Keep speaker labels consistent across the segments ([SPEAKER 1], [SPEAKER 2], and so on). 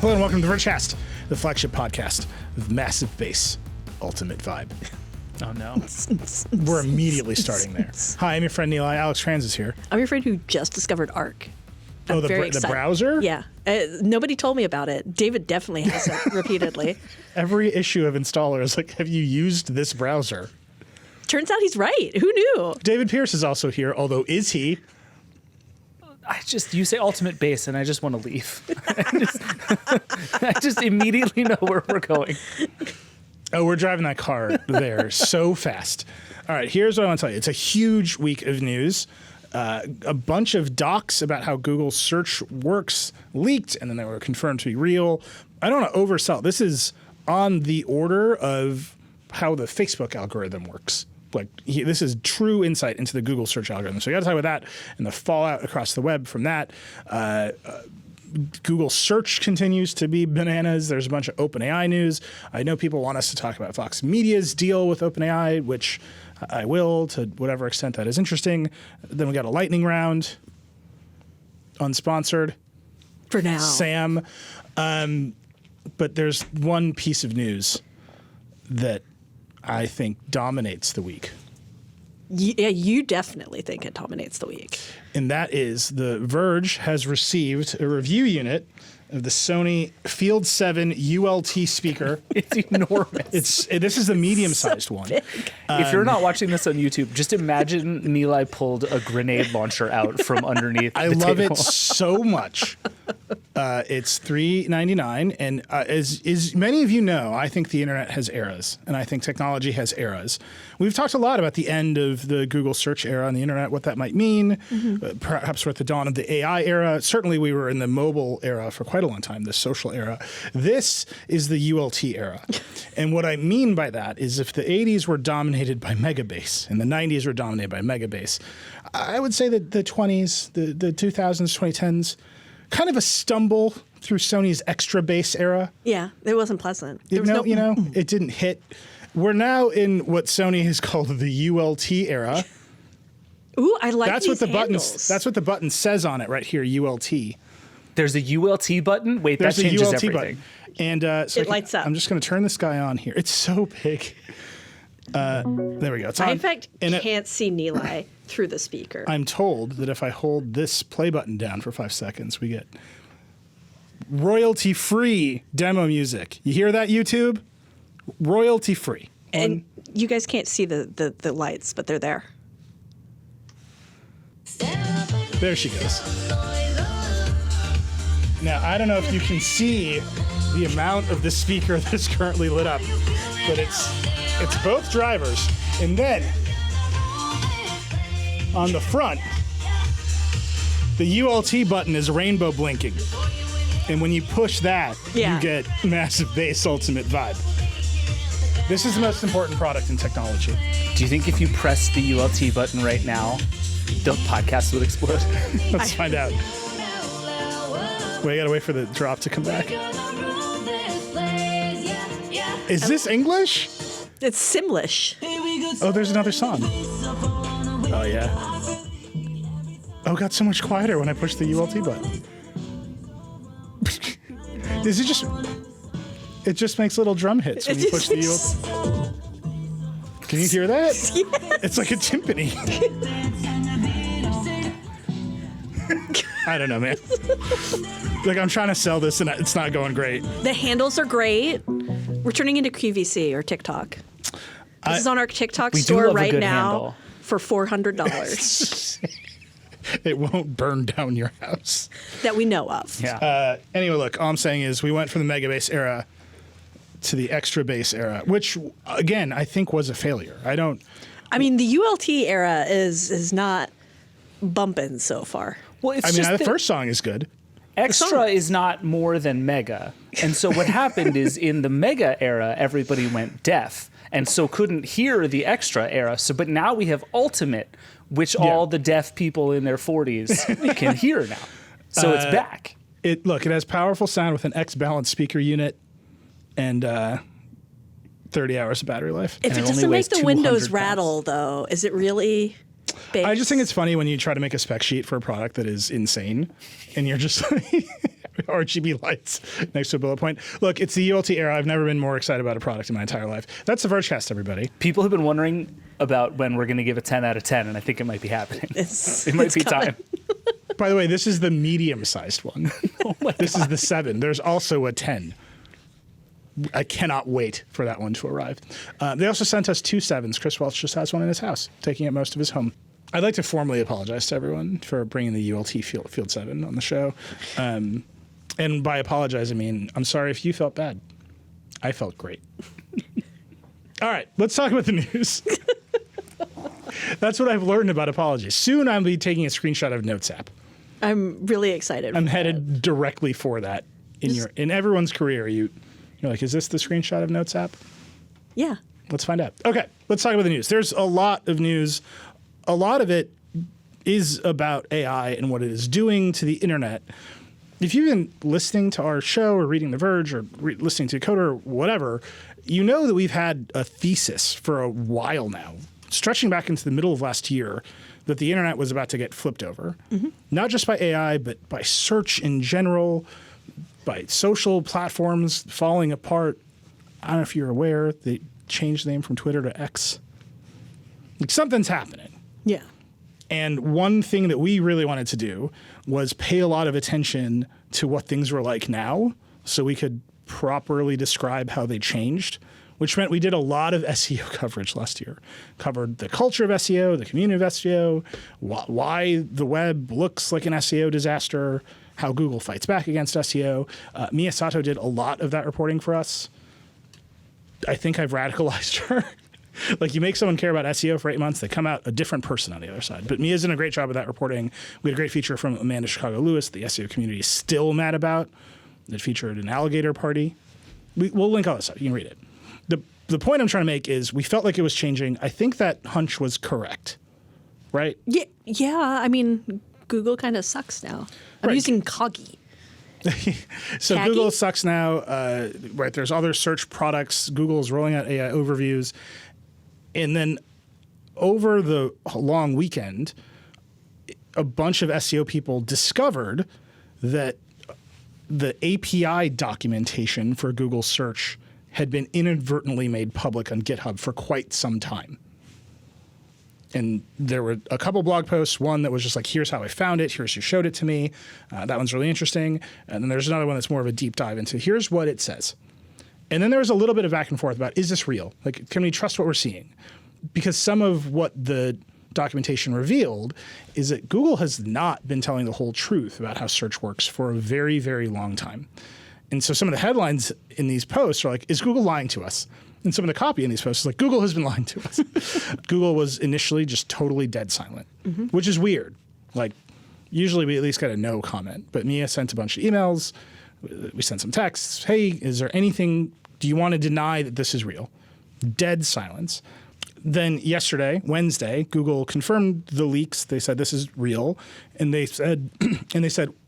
[SPEAKER 1] Hello and welcome to Vergecast, the flagship podcast with massive bass, ultimate vibe.
[SPEAKER 2] Oh no.
[SPEAKER 1] We're immediately starting there. Hi, I'm your friend Nilay. Alex Cranz is here.
[SPEAKER 3] I'm your friend who just discovered Arc.
[SPEAKER 1] Oh, the browser?
[SPEAKER 3] Yeah. Nobody told me about it. David definitely has it repeatedly.
[SPEAKER 1] Every issue of Installer is like, have you used this browser?
[SPEAKER 3] Turns out he's right. Who knew?
[SPEAKER 1] David Pierce is also here, although is he?
[SPEAKER 2] You say ultimate bass and I just want to leave. I just immediately know where we're going.
[SPEAKER 1] Oh, we're driving that car there so fast. All right, here's what I want to tell you. It's a huge week of news. A bunch of docs about how Google search works leaked, and then they were confirmed to be real. I don't want to oversell. This is on the order of how the Facebook algorithm works. This is true insight into the Google search algorithm. So you got to talk about that and the fallout across the web from that. Google search continues to be bananas. There's a bunch of OpenAI news. I know people want us to talk about Fox Media's deal with OpenAI, which I will to whatever extent that is interesting. Then we got a lightning round, unsponsored.
[SPEAKER 3] For now.
[SPEAKER 1] Sam. But there's one piece of news that I think dominates the week.
[SPEAKER 3] Yeah, you definitely think it dominates the week.
[SPEAKER 1] And that is the Verge has received a review unit of the Sony Field 7 ULT speaker.
[SPEAKER 2] It's enormous.
[SPEAKER 1] This is the medium-sized one.
[SPEAKER 2] If you're not watching this on YouTube, just imagine Nilay pulled a grenade launcher out from underneath
[SPEAKER 1] I
[SPEAKER 2] the
[SPEAKER 1] love
[SPEAKER 2] table.
[SPEAKER 1] it so much. It's $399, and as many of you know, I think the internet has eras, and I think technology has eras. We've talked a lot about the end of the Google search era on the internet, what that might mean. Perhaps we're at the dawn of the AI era. Certainly we were in the mobile era for quite a long time, the social era. This is the ULT era. And what I mean by that is if the 80s were dominated by megabase and the 90s were dominated by megabase, I would say that the 20s, the 2000s, 2010s, kind of a stumble through Sony's extra bass era.
[SPEAKER 3] Yeah, it wasn't pleasant.
[SPEAKER 1] It didn't hit. We're now in what Sony has called the ULT era.
[SPEAKER 3] Ooh, I like
[SPEAKER 1] that's
[SPEAKER 3] these
[SPEAKER 1] what the
[SPEAKER 3] handles.
[SPEAKER 1] That's what the button says on it right here, ULT.
[SPEAKER 2] There's a ULT button? Wait,
[SPEAKER 1] There's
[SPEAKER 2] that changes
[SPEAKER 1] a ULT
[SPEAKER 2] everything.
[SPEAKER 1] button. And so
[SPEAKER 3] it lights up.
[SPEAKER 1] I'm just going to turn this guy on here. It's so big. There we go. It's on.
[SPEAKER 3] I, in fact, can't see Nilay through the speaker.
[SPEAKER 1] I'm told that if I hold this play button down for 5 seconds, we get royalty-free demo music. You hear that, YouTube? Royalty-free.
[SPEAKER 3] And you guys can't see the lights, but they're there.
[SPEAKER 1] There she goes. Now, I don't know if you can see the amount of the speaker that's currently lit up, but it's both drivers. And then on the front, the ULT button is rainbow blinking. And when you push that, you get massive bass ultimate vibe. This is the most important product in technology.
[SPEAKER 2] Do you think if you press the ULT button right now, the podcast would explode?
[SPEAKER 1] Let's find out. We gotta wait for the drop to come back. Is this English?
[SPEAKER 3] It's Simlish.
[SPEAKER 1] Oh, there's another song. Oh, yeah. Oh, it got so much quieter when I pushed the ULT button. Is it just... It just makes little drum hits when you push the ULT. Can you hear that?
[SPEAKER 3] Yes.
[SPEAKER 1] It's like a timpani. I don't know, man. Like, I'm trying to sell this and it's not going great.
[SPEAKER 3] The handles are great. We're turning into QVC or TikTok. This is on our TikTok store right now
[SPEAKER 2] handle.
[SPEAKER 3] for $400
[SPEAKER 1] It won't burn down your house.
[SPEAKER 3] that we know of.
[SPEAKER 2] Yeah.
[SPEAKER 1] Anyway, look, all I'm saying is we went from the megabase era to the extra bass era, which, again, I think was a failure.
[SPEAKER 3] I mean, the ULT era is not bumping so far.
[SPEAKER 2] Well, it's
[SPEAKER 1] I mean,
[SPEAKER 2] just
[SPEAKER 1] the
[SPEAKER 2] that
[SPEAKER 1] first song is good.
[SPEAKER 2] extra is not more than mega. And so what happened is in the mega era, everybody went deaf and so couldn't hear the extra era. But now we have ultimate, which all the deaf people in their 40s can hear now. So it's back.
[SPEAKER 1] It has powerful sound with an X-balanced speaker unit and 30 hours of battery life.
[SPEAKER 3] If
[SPEAKER 2] And
[SPEAKER 3] it
[SPEAKER 2] it only
[SPEAKER 3] doesn't
[SPEAKER 2] weighs
[SPEAKER 3] make the
[SPEAKER 2] 200
[SPEAKER 3] windows
[SPEAKER 2] pounds.
[SPEAKER 3] rattle, though, is it really bass?
[SPEAKER 1] I just think it's funny when you try to make a spec sheet for a product that is insane, and you're just like, RGB lights next to a bullet point. Look, it's the ULT era. I've never been more excited about a product in my entire life. That's the Vergecast, everybody.
[SPEAKER 2] People have been wondering about when we're going to give a 10 out of 10, and I think it might be happening. It might be time.
[SPEAKER 1] By the way, this is the medium-sized one. This is the 7. There's also a 10. I cannot wait for that one to arrive. They also sent us 2 7s. Chris Welch just has one in his house, taking up most of his home. I'd like to formally apologize to everyone for bringing the ULT Field 7 on the show. And by apologize, I mean, I'm sorry if you felt bad. I felt great. All right, let's talk about the news. That's what I've learned about apologies. Soon I'll be taking a screenshot of Notes app.
[SPEAKER 3] I'm really excited.
[SPEAKER 1] I'm headed directly for that in everyone's career. You're like, is this the screenshot of Notes app?
[SPEAKER 3] Yeah.
[SPEAKER 1] Let's find out. Okay, let's talk about the news. There's a lot of news. A lot of it is about AI and what it is doing to the internet. If you've been listening to our show or reading The Verge or listening to Coder or whatever, you know that we've had a thesis for a while now, stretching back into the middle of last year, that the internet was about to get flipped over. Mm-hmm. Not just by AI, but by search in general, by social platforms falling apart. I don't know if you're aware, they changed the name from Twitter to X. Like, something's happening.
[SPEAKER 3] Yeah.
[SPEAKER 1] And one thing that we really wanted to do was pay a lot of attention to what things were like now so we could properly describe how they changed, which meant we did a lot of SEO coverage last year. Covered the culture of SEO, the community of SEO, why the web looks like an SEO disaster, how Google fights back against SEO. Mia Sato did a lot of that reporting for us. I think I've radicalized her. Like, you make someone care about SEO for 8 months, they come out a different person on the other side. But Mia's done a great job of that reporting. We had a great feature from Amanda Chicago Lewis, the SEO community is still mad about. That featured an alligator party. We'll link all this up. You can read it. The point I'm trying to make is we felt like it was changing. I think that hunch was correct, right?
[SPEAKER 3] Yeah. I mean, Google kind of sucks now. I'm using Coggy.
[SPEAKER 1] So
[SPEAKER 3] Khaki?
[SPEAKER 1] Google sucks now. Right? There's other search products. Google's rolling out AI overviews. And then over the long weekend, a bunch of SEO people discovered that the API documentation for Google search had been inadvertently made public on GitHub for quite some time. And there were a couple blog posts, one that was just like, here's how I found it, here's who showed it to me. That one's really interesting. And then there's another one that's more of a deep dive into, here's what it says. And then there was a little bit of back and forth about, is this real? Like, can we trust what we're seeing? Because some of what the documentation revealed is that Google has not been telling the whole truth about how search works for a very, very long time. And so some of the headlines in these posts are like, is Google lying to us? And some of the copy in these posts is like, Google has been lying to us. Google was initially just totally dead silent, which is weird. Like, usually we at least get a no comment. But Mia sent a bunch of emails. We sent some texts. Hey, is there anything, do you want to deny that this is real? Dead silence. Then yesterday, Wednesday, Google confirmed the leaks. They said this is real, and they said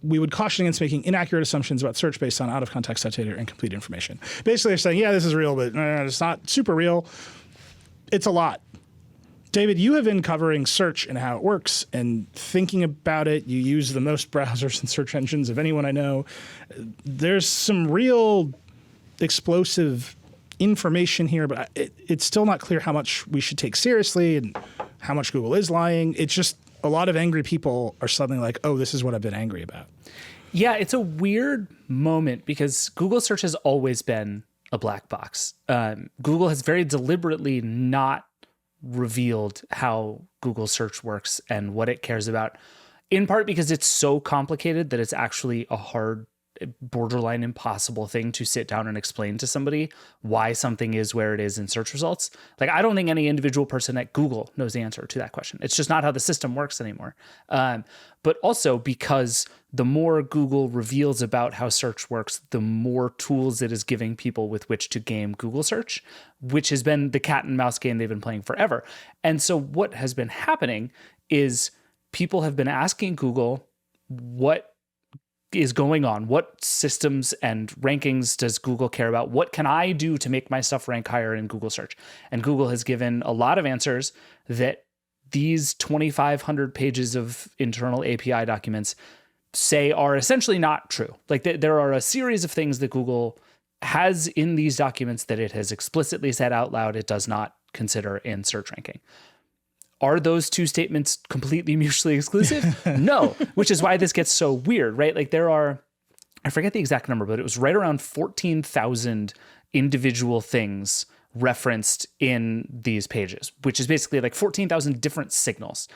[SPEAKER 1] we would caution against making inaccurate assumptions about search based on out of context cited or incomplete information. Basically, they're saying, yeah, this is real, but it's not super real. It's a lot. David, you have been covering search and how it works and thinking about it. You use the most browsers and search engines of anyone I know. There's some real explosive information here, but it's still not clear how much we should take seriously and how much Google is lying. It's just a lot of angry people are suddenly like, oh, this is what I've been angry about.
[SPEAKER 2] Yeah, it's a weird moment because Google search has always been a black box. Google has very deliberately not revealed how Google search works and what it cares about, in part because it's so complicated that it's actually a hard, borderline impossible thing to sit down and explain to somebody why something is where it is in search results. Like, I don't think any individual person at Google knows the answer to that question. It's just not how the system works anymore. But also because the more Google reveals about how search works, the more tools it is giving people with which to game Google search, which has been the cat and mouse game they've been playing forever. And so what has been happening is people have been asking Google, what is going on? What systems and rankings does Google care about? What can I do to make my stuff rank higher in Google search? And Google has given a lot of answers that these 2,500 pages of internal API documents say are essentially not true. Like there are a series of things that Google has in these documents that it has explicitly said out loud it does not consider in search ranking. Are those two statements completely mutually exclusive? No, which is why this gets so weird, right? Like there are, I forget the exact number, but it was right around 14,000 individual things referenced in these pages, which is basically like 14,000 different signals.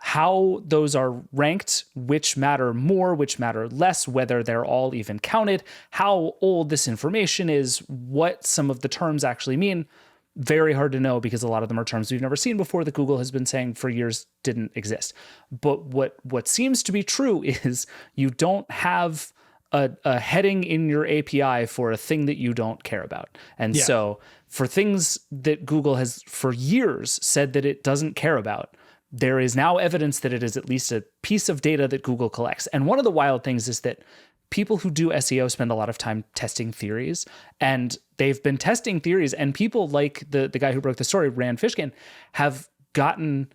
[SPEAKER 2] How those are ranked, which matter more, which matter less, whether they're all even counted, how old this information is, what some of the terms actually mean, very hard to know because a lot of them are terms we've never seen before that Google has been saying for years didn't exist. But what seems to be true is you don't have a heading in your API for a thing that you don't care about. And so for things that Google has for years said that it doesn't care about, there is now evidence that it is at least a piece of data that Google collects. And one of the wild things is that people who do SEO spend a lot of time testing theories, and they've been testing theories, and people like the guy who broke the story, Rand Fishkin, have gotten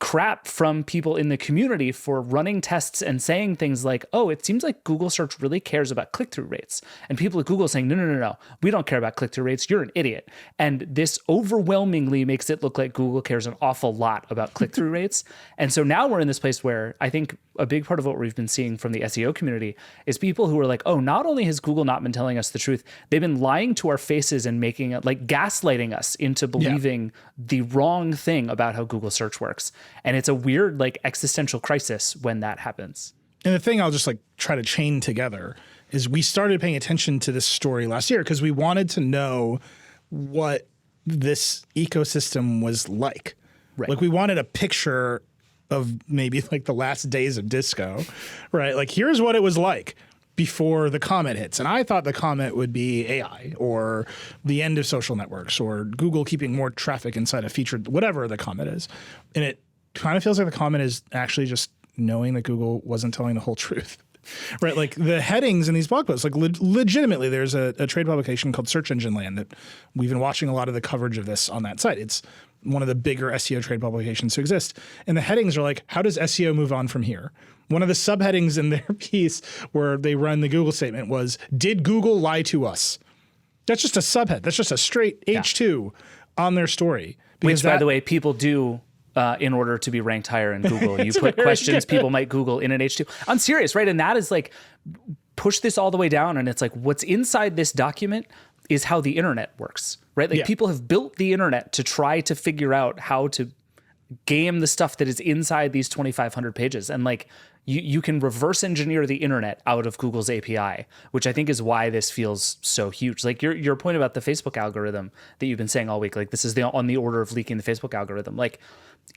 [SPEAKER 2] crap from people in the community for running tests and saying things like, oh, it seems like Google search really cares about click-through rates. And people at Google saying, no, we don't care about click-through rates. You're an idiot. And this overwhelmingly makes it look like Google cares an awful lot about click-through rates. And so now we're in this place where I think a big part of what we've been seeing from the SEO community is people who are like, oh, not only has Google not been telling us the truth, they've been lying to our faces and making it like gaslighting us into believing the wrong thing about how Google search works. And it's a weird like existential crisis when that happens.
[SPEAKER 1] And the thing I'll just like try to chain together is we started paying attention to this story last year because we wanted to know what this ecosystem was like.
[SPEAKER 2] Right.
[SPEAKER 1] Like we wanted a picture of maybe like the last days of disco, right? Like here's what it was like before the comet hits. And I thought the comet would be AI or the end of social networks or Google keeping more traffic inside a featured, whatever the comet is. And it kind of feels like the comet is actually just knowing that Google wasn't telling the whole truth. Right, like the headings in these blog posts, like legitimately, there's a trade publication called Search Engine Land that we've been watching a lot of the coverage of this on that site. It's one of the bigger SEO trade publications to exist. And the headings are like, how does SEO move on from here? One of the subheadings in their piece where they run the Google statement was, did Google lie to us? That's just a subhead. That's just a straight H2 on their story.
[SPEAKER 2] Which, by the way, people do in order to be ranked higher in Google. You put questions people might Google in an H2. I'm serious, right? And that is like, push this all the way down. And it's like, what's inside this document is how the internet works, right? Like people have built the internet to try to figure out how to game the stuff that is inside these 2,500 pages. And like, you can reverse engineer the internet out of Google's API, which I think is why this feels so huge. Like your point about the Facebook algorithm that you've been saying all week, like this is on the order of leaking the Facebook algorithm. Like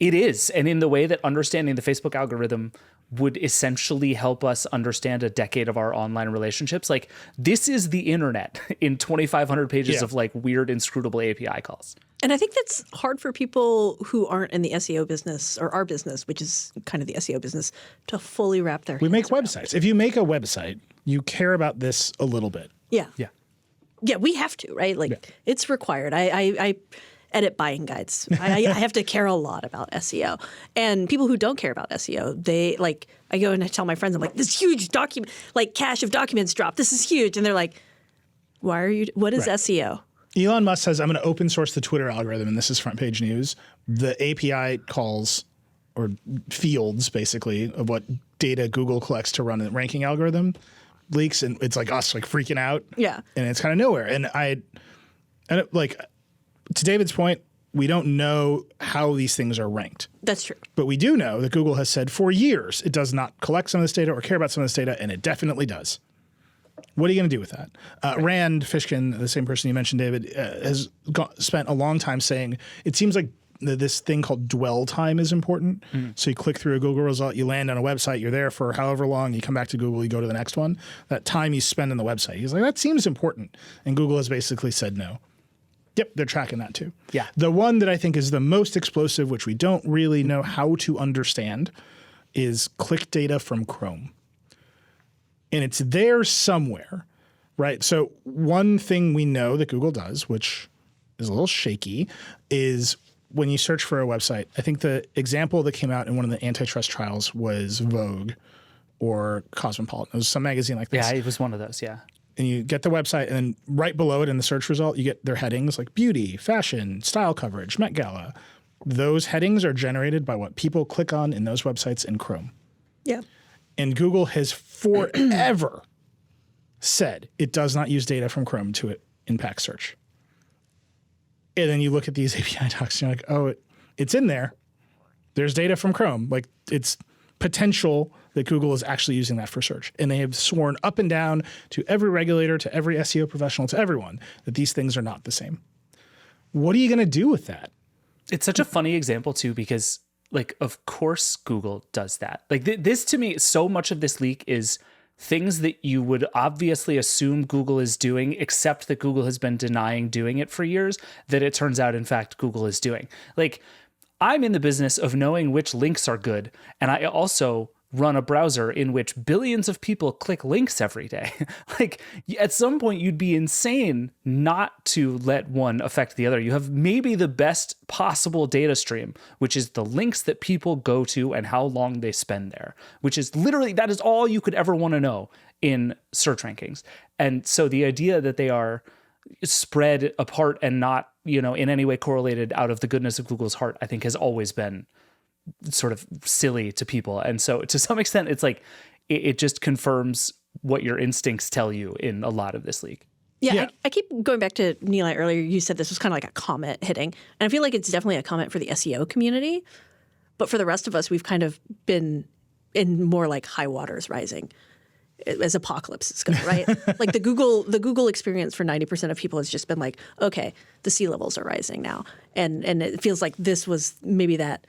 [SPEAKER 2] it is. And in the way that understanding the Facebook algorithm would essentially help us understand a decade of our online relationships. Like this is the internet in 2,500 pages of like weird inscrutable API calls.
[SPEAKER 3] And I think that's hard for people who aren't in the SEO business or our business, which is kind of the SEO business, to fully wrap their hands
[SPEAKER 1] We make
[SPEAKER 3] around.
[SPEAKER 1] websites. If you make a website, you care about this a little bit.
[SPEAKER 3] Yeah.
[SPEAKER 2] Yeah.
[SPEAKER 3] Yeah, we have to, right? Like it's required. I edit buying guides. I have to care a lot about SEO. And people who don't care about SEO, they like, I go and I tell my friends, I'm like, this huge document, like cache of documents dropped. This is huge. And they're like, what is SEO?
[SPEAKER 1] Elon Musk says, I'm going to open source the Twitter algorithm, and this is front page news. The API calls or fields, basically, of what data Google collects to run a ranking algorithm leaks, and it's like us like freaking out.
[SPEAKER 3] Yeah.
[SPEAKER 1] And it's kind of nowhere. And like, to David's point, we don't know how these things are ranked.
[SPEAKER 3] That's true.
[SPEAKER 1] But we do know that Google has said for years it does not collect some of this data or care about some of this data, and it definitely does. What are you going to do with that? Rand Fishkin, the same person you mentioned, David, has spent a long time saying it seems like this thing called dwell time is important. So you click through a Google result, you land on a website, you're there for however long, you come back to Google, you go to the next one. That time you spend on the website. He's like, that seems important. And Google has basically said no. Yep, they're tracking that too.
[SPEAKER 2] Yeah.
[SPEAKER 1] The one that I think is the most explosive, which we don't really know how to understand, is click data from Chrome. And it's there somewhere, right? So one thing we know that Google does, which is a little shaky, is when you search for a website, I think the example that came out in one of the antitrust trials was Vogue. or Cosmopolitan. It was some magazine like this.
[SPEAKER 2] Yeah, it was one of those. Yeah.
[SPEAKER 1] And you get the website, and then right below it in the search result, you get their headings like beauty, fashion, style coverage, Met Gala. Those headings are generated by what people click on in those websites in Chrome.
[SPEAKER 3] Yeah.
[SPEAKER 1] And Google has forever said it does not use data from Chrome to impact search. And then you look at these API docs, and you're like, oh, it's in there. There's data from Chrome. Like, it's potential that Google is actually using that for search. And they have sworn up and down to every regulator, to every SEO professional, to everyone, that these things are not the same. What are you going to do with that?
[SPEAKER 2] It's such a funny example, too, because, like, of course Google does that. Like, this, to me, so much of this leak is things that you would obviously assume Google is doing, except that Google has been denying doing it for years, that it turns out, in fact, Google is doing. Like, I'm in the business of knowing which links are good, and I also run a browser in which billions of people click links every day. Like, at some point, you'd be insane not to let one affect the other. You have maybe the best possible data stream, which is the links that people go to and how long they spend there, which is literally, that is all you could ever want to know in search rankings. And so the idea that they are spread apart and not, in any way correlated out of the goodness of Google's heart, I think has always been sort of silly to people. And so to some extent, it's like, it just confirms what your instincts tell you in a lot of this leak.
[SPEAKER 3] Yeah. I keep going back to Nilay earlier. You said this was kind of like a comet hitting. And I feel like it's definitely a comet for the SEO community. But for the rest of us, we've kind of been in more like high waters rising as apocalypses go, right? Like the Google experience for 90% of people has just been like, okay, the sea levels are rising now. And it feels like this was maybe that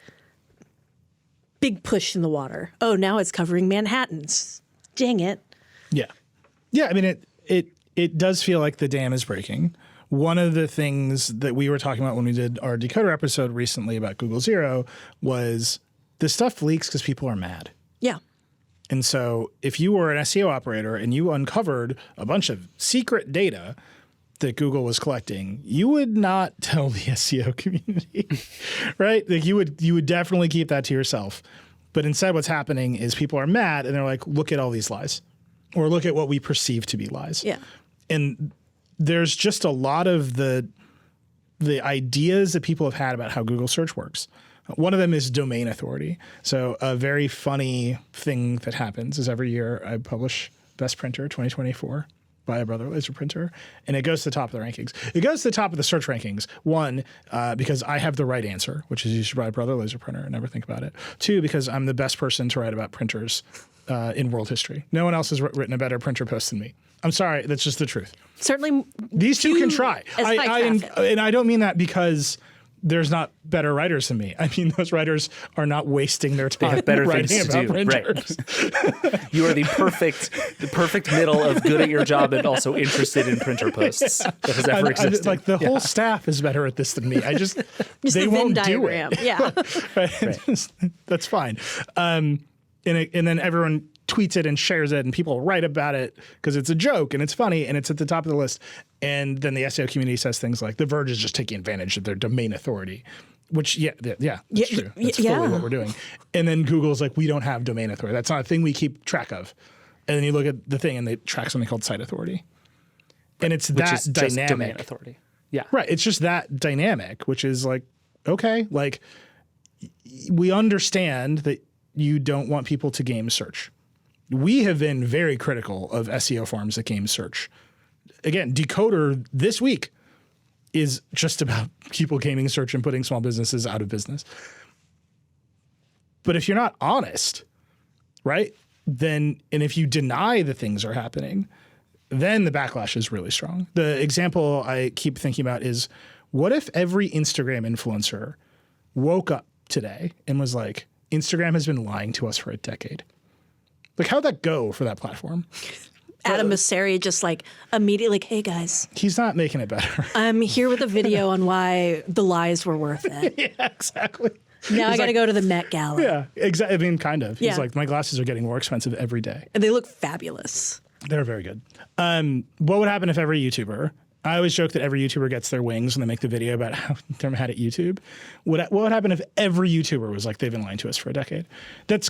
[SPEAKER 3] big push in the water. Oh, now it's covering Manhattans. Dang it.
[SPEAKER 1] Yeah. Yeah, I mean, it does feel like the dam is breaking. One of the things that we were talking about when we did our Decoder episode recently about Google Zero was this stuff leaks because people are mad.
[SPEAKER 3] Yeah.
[SPEAKER 1] And so if you were an SEO operator and you uncovered a bunch of secret data that Google was collecting, you would not tell the SEO community, right? Like you would definitely keep that to yourself. But instead what's happening is people are mad and they're like, look at all these lies, or look at what we perceive to be lies.
[SPEAKER 3] Yeah.
[SPEAKER 1] And there's just a lot of the ideas that people have had about how Google search works. One of them is domain authority. So a very funny thing that happens is every year I publish Best Printer 2024 by a brother laser printer, and it goes to the top of the rankings. It goes to the top of the search rankings. One, because I have the right answer, which is you should buy a brother laser printer and never think about it. Two, because I'm the best person to write about printers in world history. No one else has written a better printer post than me. I'm sorry, that's just the truth.
[SPEAKER 3] Certainly,
[SPEAKER 1] these two can try. And I don't mean that because there's not better writers than me. I mean, those writers are not wasting their time.
[SPEAKER 2] They have better
[SPEAKER 1] writing
[SPEAKER 2] things to
[SPEAKER 1] about
[SPEAKER 2] do.
[SPEAKER 1] printers.
[SPEAKER 2] Right. You are the perfect middle of good at your job and also interested in printer posts that has ever existed.
[SPEAKER 1] Like the whole staff is better at this than me. I just they
[SPEAKER 3] the
[SPEAKER 1] won't
[SPEAKER 3] Venn
[SPEAKER 1] do
[SPEAKER 3] diagram.
[SPEAKER 1] it.
[SPEAKER 3] Yeah.
[SPEAKER 1] Right. That's fine. And then everyone tweets it and shares it, and people write about it because it's a joke and it's funny and it's at the top of the list. And then the SEO community says things like the Verge is just taking advantage of their domain authority, which that's true. That's fully what we're doing. And then Google's like, we don't have domain authority. That's not a thing we keep track of. And then you look at the thing and they track something called site authority. And it's
[SPEAKER 2] which
[SPEAKER 1] that
[SPEAKER 2] is
[SPEAKER 1] dynamic.
[SPEAKER 2] just domain authority. Yeah.
[SPEAKER 1] Right. It's just that dynamic, which is like, okay, like we understand that you don't want people to game search. We have been very critical of SEO farms that game search. Again, Decoder this week is just about people gaming search and putting small businesses out of business. But if you're not honest, right, then, and if you deny that things are happening, then the backlash is really strong. The example I keep thinking about is, what if every Instagram influencer woke up today and was like, Instagram has been lying to us for a decade? Like, how'd that go for that platform?
[SPEAKER 3] Adam Mosseri just like immediately like, hey guys.
[SPEAKER 1] He's not making it better.
[SPEAKER 3] I'm here with a video on why the lies were worth it.
[SPEAKER 1] Yeah, exactly.
[SPEAKER 3] Now I got to go to the Met Gala.
[SPEAKER 1] Yeah, exactly. I mean, kind of.
[SPEAKER 3] Yeah.
[SPEAKER 1] He's like, my glasses are getting more expensive every day.
[SPEAKER 3] And they look fabulous.
[SPEAKER 1] They're very good. What would happen if every YouTuber, I always joke that every YouTuber gets their wings when they make the video about how they're mad at YouTube. What would happen if every YouTuber was like, they've been lying to us for a decade? That's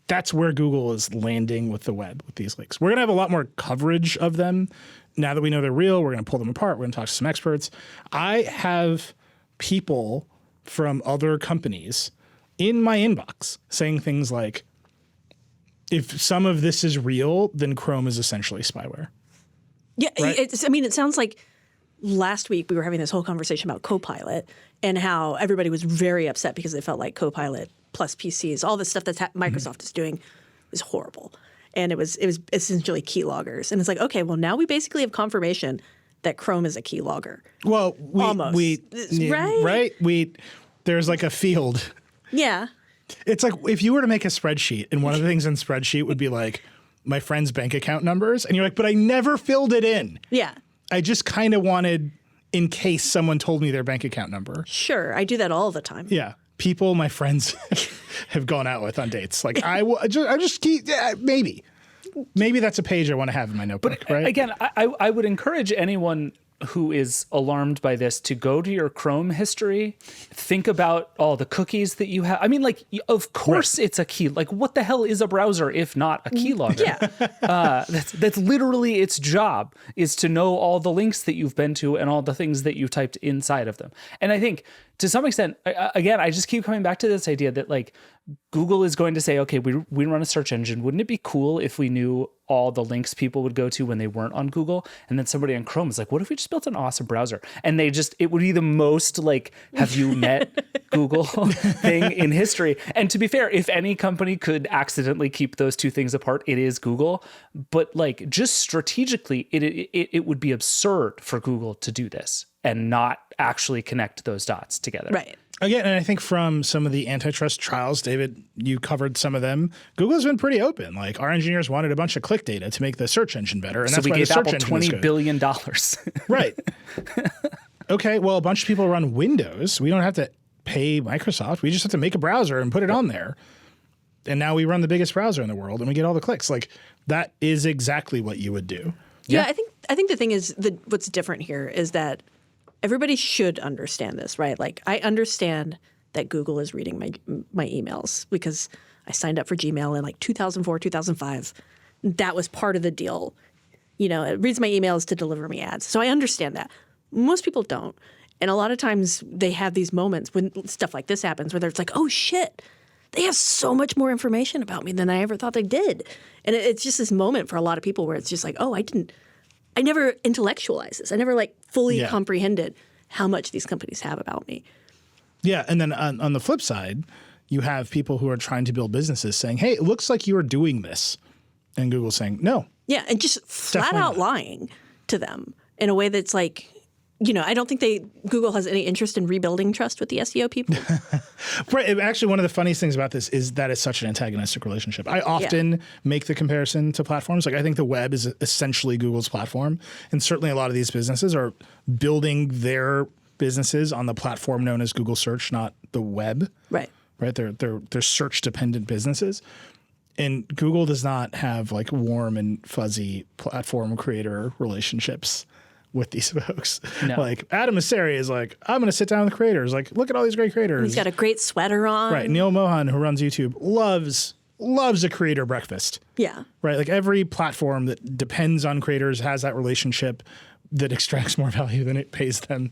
[SPEAKER 1] that's where Google is landing with the web with these leaks. We're going to have a lot more coverage of them. Now that we know they're real, we're going to pull them apart. We're going to talk to some experts. I have people from other companies in my inbox saying things like, if some of this is real, then Chrome is essentially spyware.
[SPEAKER 3] Yeah,
[SPEAKER 1] right?
[SPEAKER 3] It sounds like last week we were having this whole conversation about Copilot and how everybody was very upset because they felt like Copilot plus PCs, all the stuff that Microsoft is doing was horrible. And it was essentially keyloggers. And it's like, okay, well, now we basically have confirmation that Chrome is a keylogger.
[SPEAKER 1] Well,
[SPEAKER 3] almost.
[SPEAKER 1] Right? There's like a field.
[SPEAKER 3] Yeah.
[SPEAKER 1] It's like if you were to make a spreadsheet and one of the things in spreadsheet would be like my friend's bank account numbers. And you're like, but I never filled it in.
[SPEAKER 3] Yeah.
[SPEAKER 1] I just kind of wanted in case someone told me their bank account number.
[SPEAKER 3] Sure. I do that all the time.
[SPEAKER 1] Yeah. People my friends have gone out with on dates. Like I just keep, maybe that's a page I want to have in my notebook.
[SPEAKER 2] But
[SPEAKER 1] right?
[SPEAKER 2] again, I would encourage anyone who is alarmed by this to go to your Chrome history, think about all the cookies that you have. I mean, like, of course it's a key. Like, what the hell is a browser if not a keylogger?
[SPEAKER 3] Yeah.
[SPEAKER 2] That's literally its job, is to know all the links that you've been to and all the things that you typed inside of them. And I think to some extent, again, I just keep coming back to this idea that like Google is going to say, okay, we run a search engine. Wouldn't it be cool if we knew all the links people would go to when they weren't on Google? And then somebody on Chrome is like, what if we just built an awesome browser? And it would be the most like, have you met Google thing in history. And to be fair, if any company could accidentally keep those two things apart, it is Google. But like just strategically, it would be absurd for Google to do this and not actually connect those dots together.
[SPEAKER 3] Right.
[SPEAKER 1] Again, and I think from some of the antitrust trials, David, you covered some of them. Google's been pretty open. Like our engineers wanted a bunch of click data to make the search engine better, and
[SPEAKER 2] So
[SPEAKER 1] that's
[SPEAKER 2] we
[SPEAKER 1] why
[SPEAKER 2] gave
[SPEAKER 1] the search
[SPEAKER 2] Apple
[SPEAKER 1] engine is
[SPEAKER 2] $20
[SPEAKER 1] good.
[SPEAKER 2] billion.
[SPEAKER 1] Right. Okay, well, a bunch of people run Windows. We don't have to pay Microsoft. We just have to make a browser and put it on there. And now we run the biggest browser in the world, and we get all the clicks. Like that is exactly what you would do.
[SPEAKER 3] Yeah, I think the thing is what's different here is that everybody should understand this, right? Like I understand that Google is reading my emails because I signed up for Gmail in like 2004, 2005. That was part of the deal. You know, it reads my emails to deliver me ads. So I understand that. Most people don't. And a lot of times they have these moments when stuff like this happens where it's like, oh shit, they have so much more information about me than I ever thought they did. And it's just this moment for a lot of people where it's just like, oh, I never intellectualized this. I never like fully comprehended how much these companies have about me.
[SPEAKER 1] Yeah, and then on the flip side, you have people who are trying to build businesses saying, hey, it looks like you are doing this. And Google's saying, no.
[SPEAKER 3] Yeah, and just flat out lying to them in a way that's like, you know, I don't think Google has any interest in rebuilding trust with the SEO people.
[SPEAKER 1] Right. Actually, one of the funniest things about this is that it's such an antagonistic relationship. I often make the comparison to platforms. Like I think the web is essentially Google's platform. And certainly a lot of these businesses are building their businesses on the platform known as Google Search, not the web.
[SPEAKER 3] Right.
[SPEAKER 1] Right. They're search dependent businesses. And Google does not have like warm and fuzzy platform creator relationships with these folks.
[SPEAKER 2] No.
[SPEAKER 1] Like Adam Mosseri is like, I'm going to sit down with creators. Like, look at all these great creators.
[SPEAKER 3] He's got a great sweater on.
[SPEAKER 1] Right. Neil Mohan, who runs YouTube, loves a creator breakfast.
[SPEAKER 3] Yeah.
[SPEAKER 1] Right. Like every platform that depends on creators has that relationship that extracts more value than it pays them.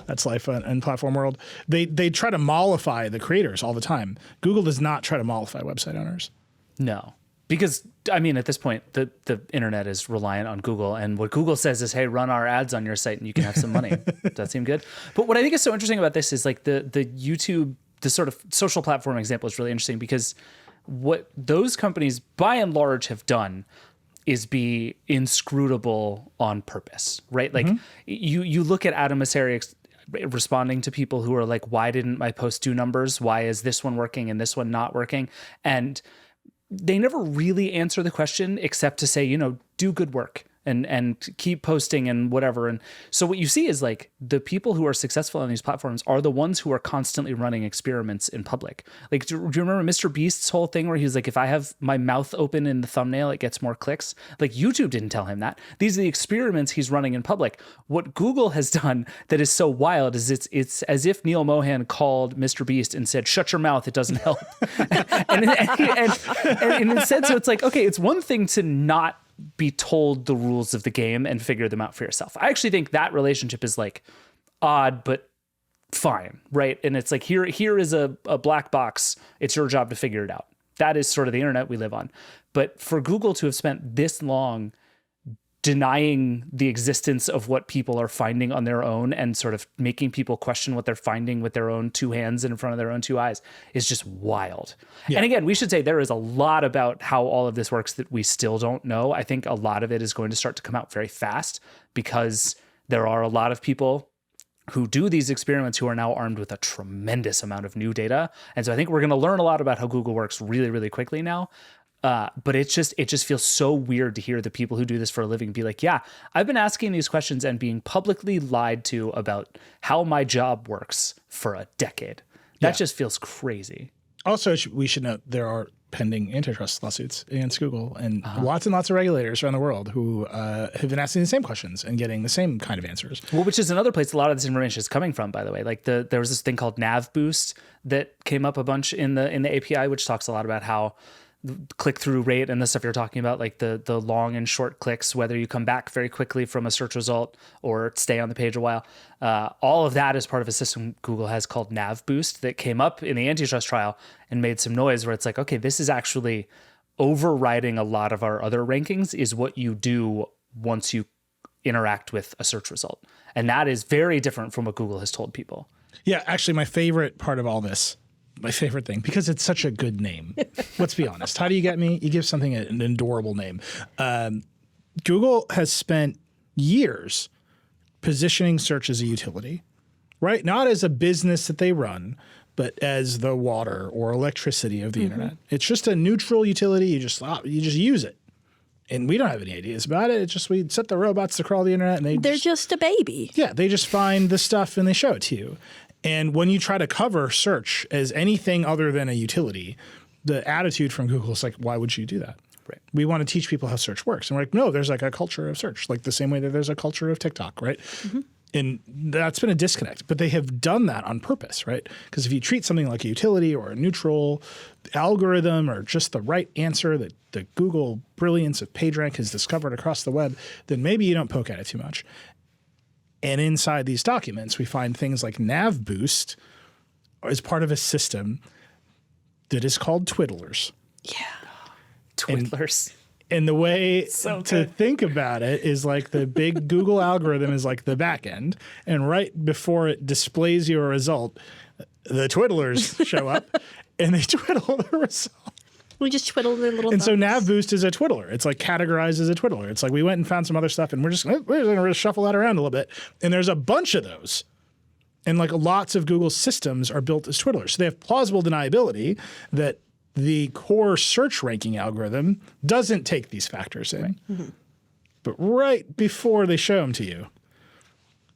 [SPEAKER 1] That's life in platform world. They try to mollify the creators all the time. Google does not try to mollify website owners.
[SPEAKER 2] No. Because, I mean, at this point, the internet is reliant on Google. And what Google says is, hey, run our ads on your site and you can have some money. Does that seem good? But what I think is so interesting about this is like the YouTube, the sort of social platform example is really interesting because what those companies by and large have done is be inscrutable on purpose, right? Like you look at Adam Mosseri responding to people who are like, why didn't my post do numbers? Why is this one working and this one not working? And they never really answer the question except to say, you know, do good work. and keep posting and whatever. And so what you see is like the people who are successful on these platforms are the ones who are constantly running experiments in public. Like, do you remember Mr. Beast's whole thing where he's like, if I have my mouth open in the thumbnail, it gets more clicks? Like, YouTube didn't tell him that. These are the experiments he's running in public. What Google has done that is so wild is it's as if Neil Mohan called Mr. Beast and said, shut your mouth, it doesn't help. and instead, so it's like, okay, it's one thing to not be told the rules of the game and figure them out for yourself. I actually think that relationship is like odd, but fine, right? And it's like, here is a black box. It's your job to figure it out. That is sort of the internet we live on. But for Google to have spent this long denying the existence of what people are finding on their own and sort of making people question what they're finding with their own two hands in front of their own two eyes is just wild. Yeah. And again, we should say there is a lot about how all of this works that we still don't know. I think a lot of it is going to start to come out very fast because there are a lot of people who do these experiments who are now armed with a tremendous amount of new data. And so I think we're going to learn a lot about how Google works really, really quickly now. But it just feels so weird to hear the people who do this for a living be like, yeah, I've been asking these questions and being publicly lied to about how my job works for a decade. That just feels crazy.
[SPEAKER 1] Also, we should note there are pending antitrust lawsuits against Google and lots of regulators around the world who have been asking the same questions and getting the same kind of answers.
[SPEAKER 2] Well, which is another place a lot of this information is coming from, by the way. Like there was this thing called Nav Boost that came up a bunch in the API, which talks a lot about how click-through rate and the stuff you're talking about, like the long and short clicks, whether you come back very quickly from a search result or stay on the page a while. All of that is part of a system Google has called Nav Boost that came up in the antitrust trial and made some noise where it's like, okay, this is actually overriding a lot of our other rankings is what you do once you interact with a search result. And that is very different from what Google has told people.
[SPEAKER 1] Yeah, actually, my favorite part of all this, my favorite thing, because it's such a good name. Let's be honest. How do you get me? You give something an adorable name. Google has spent years positioning search as a utility, right? Not as a business that they run, but as the water or electricity of the internet. It's just a neutral utility. You just use it. And we don't have any ideas about it. It's just we set the robots to crawl the internet and
[SPEAKER 3] they're just a baby.
[SPEAKER 1] Yeah, they just find the stuff and they show it to you. And when you try to cover search as anything other than a utility, the attitude from Google is like, why would you do that?
[SPEAKER 2] Right.
[SPEAKER 1] We want to teach people how search works. And we're like, no, there's like a culture of search, like the same way that there's a culture of TikTok, right? And that's been a disconnect. But they have done that on purpose, right? Because if you treat something like a utility or a neutral algorithm or just the right answer that the Google brilliance of PageRank has discovered across the web, then maybe you don't poke at it too much. And inside these documents, we find things like Nav Boost as part of a system that is called twiddlers.
[SPEAKER 3] Yeah.
[SPEAKER 2] Twiddlers.
[SPEAKER 1] And the way to think about it is like the big Google algorithm is like the back end. And right before it displays your result, the twiddlers show up and they twiddle the result.
[SPEAKER 3] We just twiddle the little
[SPEAKER 1] And
[SPEAKER 3] thumbs.
[SPEAKER 1] so Nav Boost is a twiddler. It's like categorized as a twiddler. It's like we went and found some other stuff and we're going to shuffle that around a little bit. And there's a bunch of those. And like lots of Google's systems are built as twiddlers. So they have plausible deniability that the core search ranking algorithm doesn't take these factors in. Right. But right before they show them to you.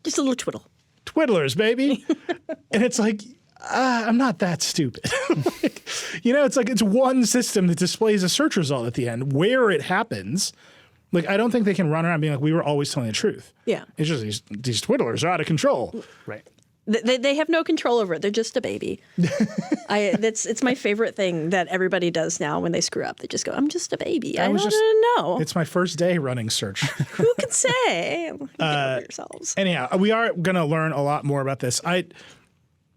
[SPEAKER 3] Just a little twiddle.
[SPEAKER 1] Twiddlers, baby. And it's like, I'm not that stupid. It's like it's one system that displays a search result at the end where it happens. Like, I don't think they can run around being like, we were always telling the truth.
[SPEAKER 3] Yeah.
[SPEAKER 1] It's just these twiddlers are out of control.
[SPEAKER 2] Right.
[SPEAKER 3] They have no control over it. They're just a baby. It's my favorite thing that everybody does now when they screw up. They just go, I'm just a baby. I don't know.
[SPEAKER 1] It's my first day running search.
[SPEAKER 3] Who can say? Get over yourselves.
[SPEAKER 1] Anyhow, we are going to learn a lot more about this.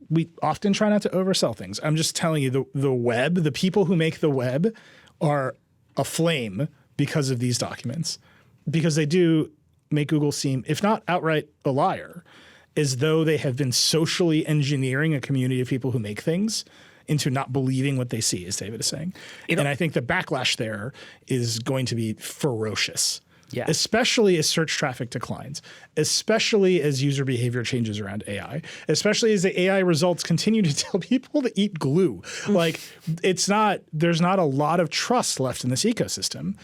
[SPEAKER 1] We often try not to oversell things. I'm just telling you, the web, the people who make the web are aflame because of these documents, because they do make Google seem, if not outright a liar, as though they have been socially engineering a community of people who make things into not believing what they see, as David is saying. And I think the backlash there is going to be ferocious. Yeah. Especially as search traffic declines, especially as user behavior changes around AI, especially as the AI results continue to tell people to eat glue. Like there's not a lot of trust left in this ecosystem.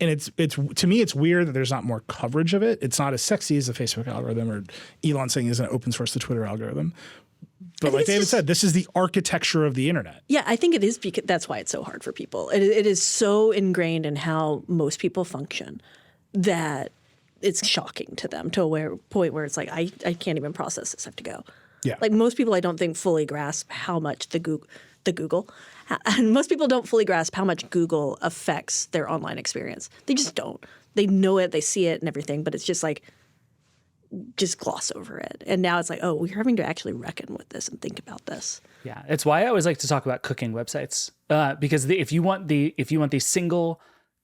[SPEAKER 1] And it's to me, it's weird that there's not more coverage of it. It's not as sexy as the Facebook algorithm or Elon saying isn't open source the Twitter algorithm. But like David said, this is the architecture of the internet.
[SPEAKER 3] Yeah, I think it is because that's why it's so hard for people. It is so ingrained in how most people function that it's shocking to them to a point where it's like, I can't even process this. I have to go.
[SPEAKER 1] Yeah.
[SPEAKER 3] Like most people, I don't think fully grasp how much and most people don't fully grasp how much Google affects their online experience. They just don't. They know it, they see it and everything, but it's just like, just gloss over it. And now it's like, oh, we're having to actually reckon with this and think about this.
[SPEAKER 2] Yeah, it's why I always like to talk about cooking websites because if you want the single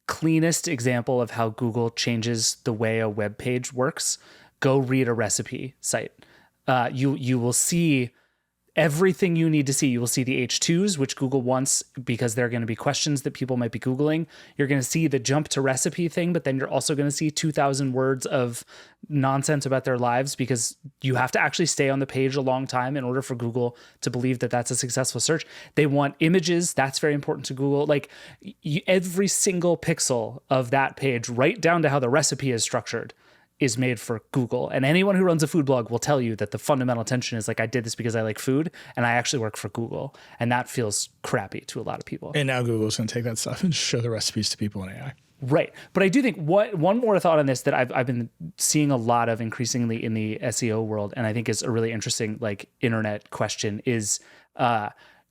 [SPEAKER 2] cleanest example of how Google changes the way a web page works, go read a recipe site. You will see everything you need to see. You will see the H2s, which Google wants because they're going to be questions that people might be Googling. You're going to see the jump to recipe thing, but then you're also going to see 2,000 words of nonsense about their lives because you have to actually stay on the page a long time in order for Google to believe that that's a successful search. They want images. That's very important to Google. Like every single pixel of that page, right down to how the recipe is structured, is made for Google. And anyone who runs a food blog will tell you that the fundamental tension is like, I did this because I like food and I actually work for Google. And that feels crappy to a lot of people.
[SPEAKER 1] And now Google's going to take that stuff and show the recipes to people in AI.
[SPEAKER 2] Right. But I do think one more thought on this that I've been seeing a lot of increasingly in the SEO world, and I think is a really interesting like internet question is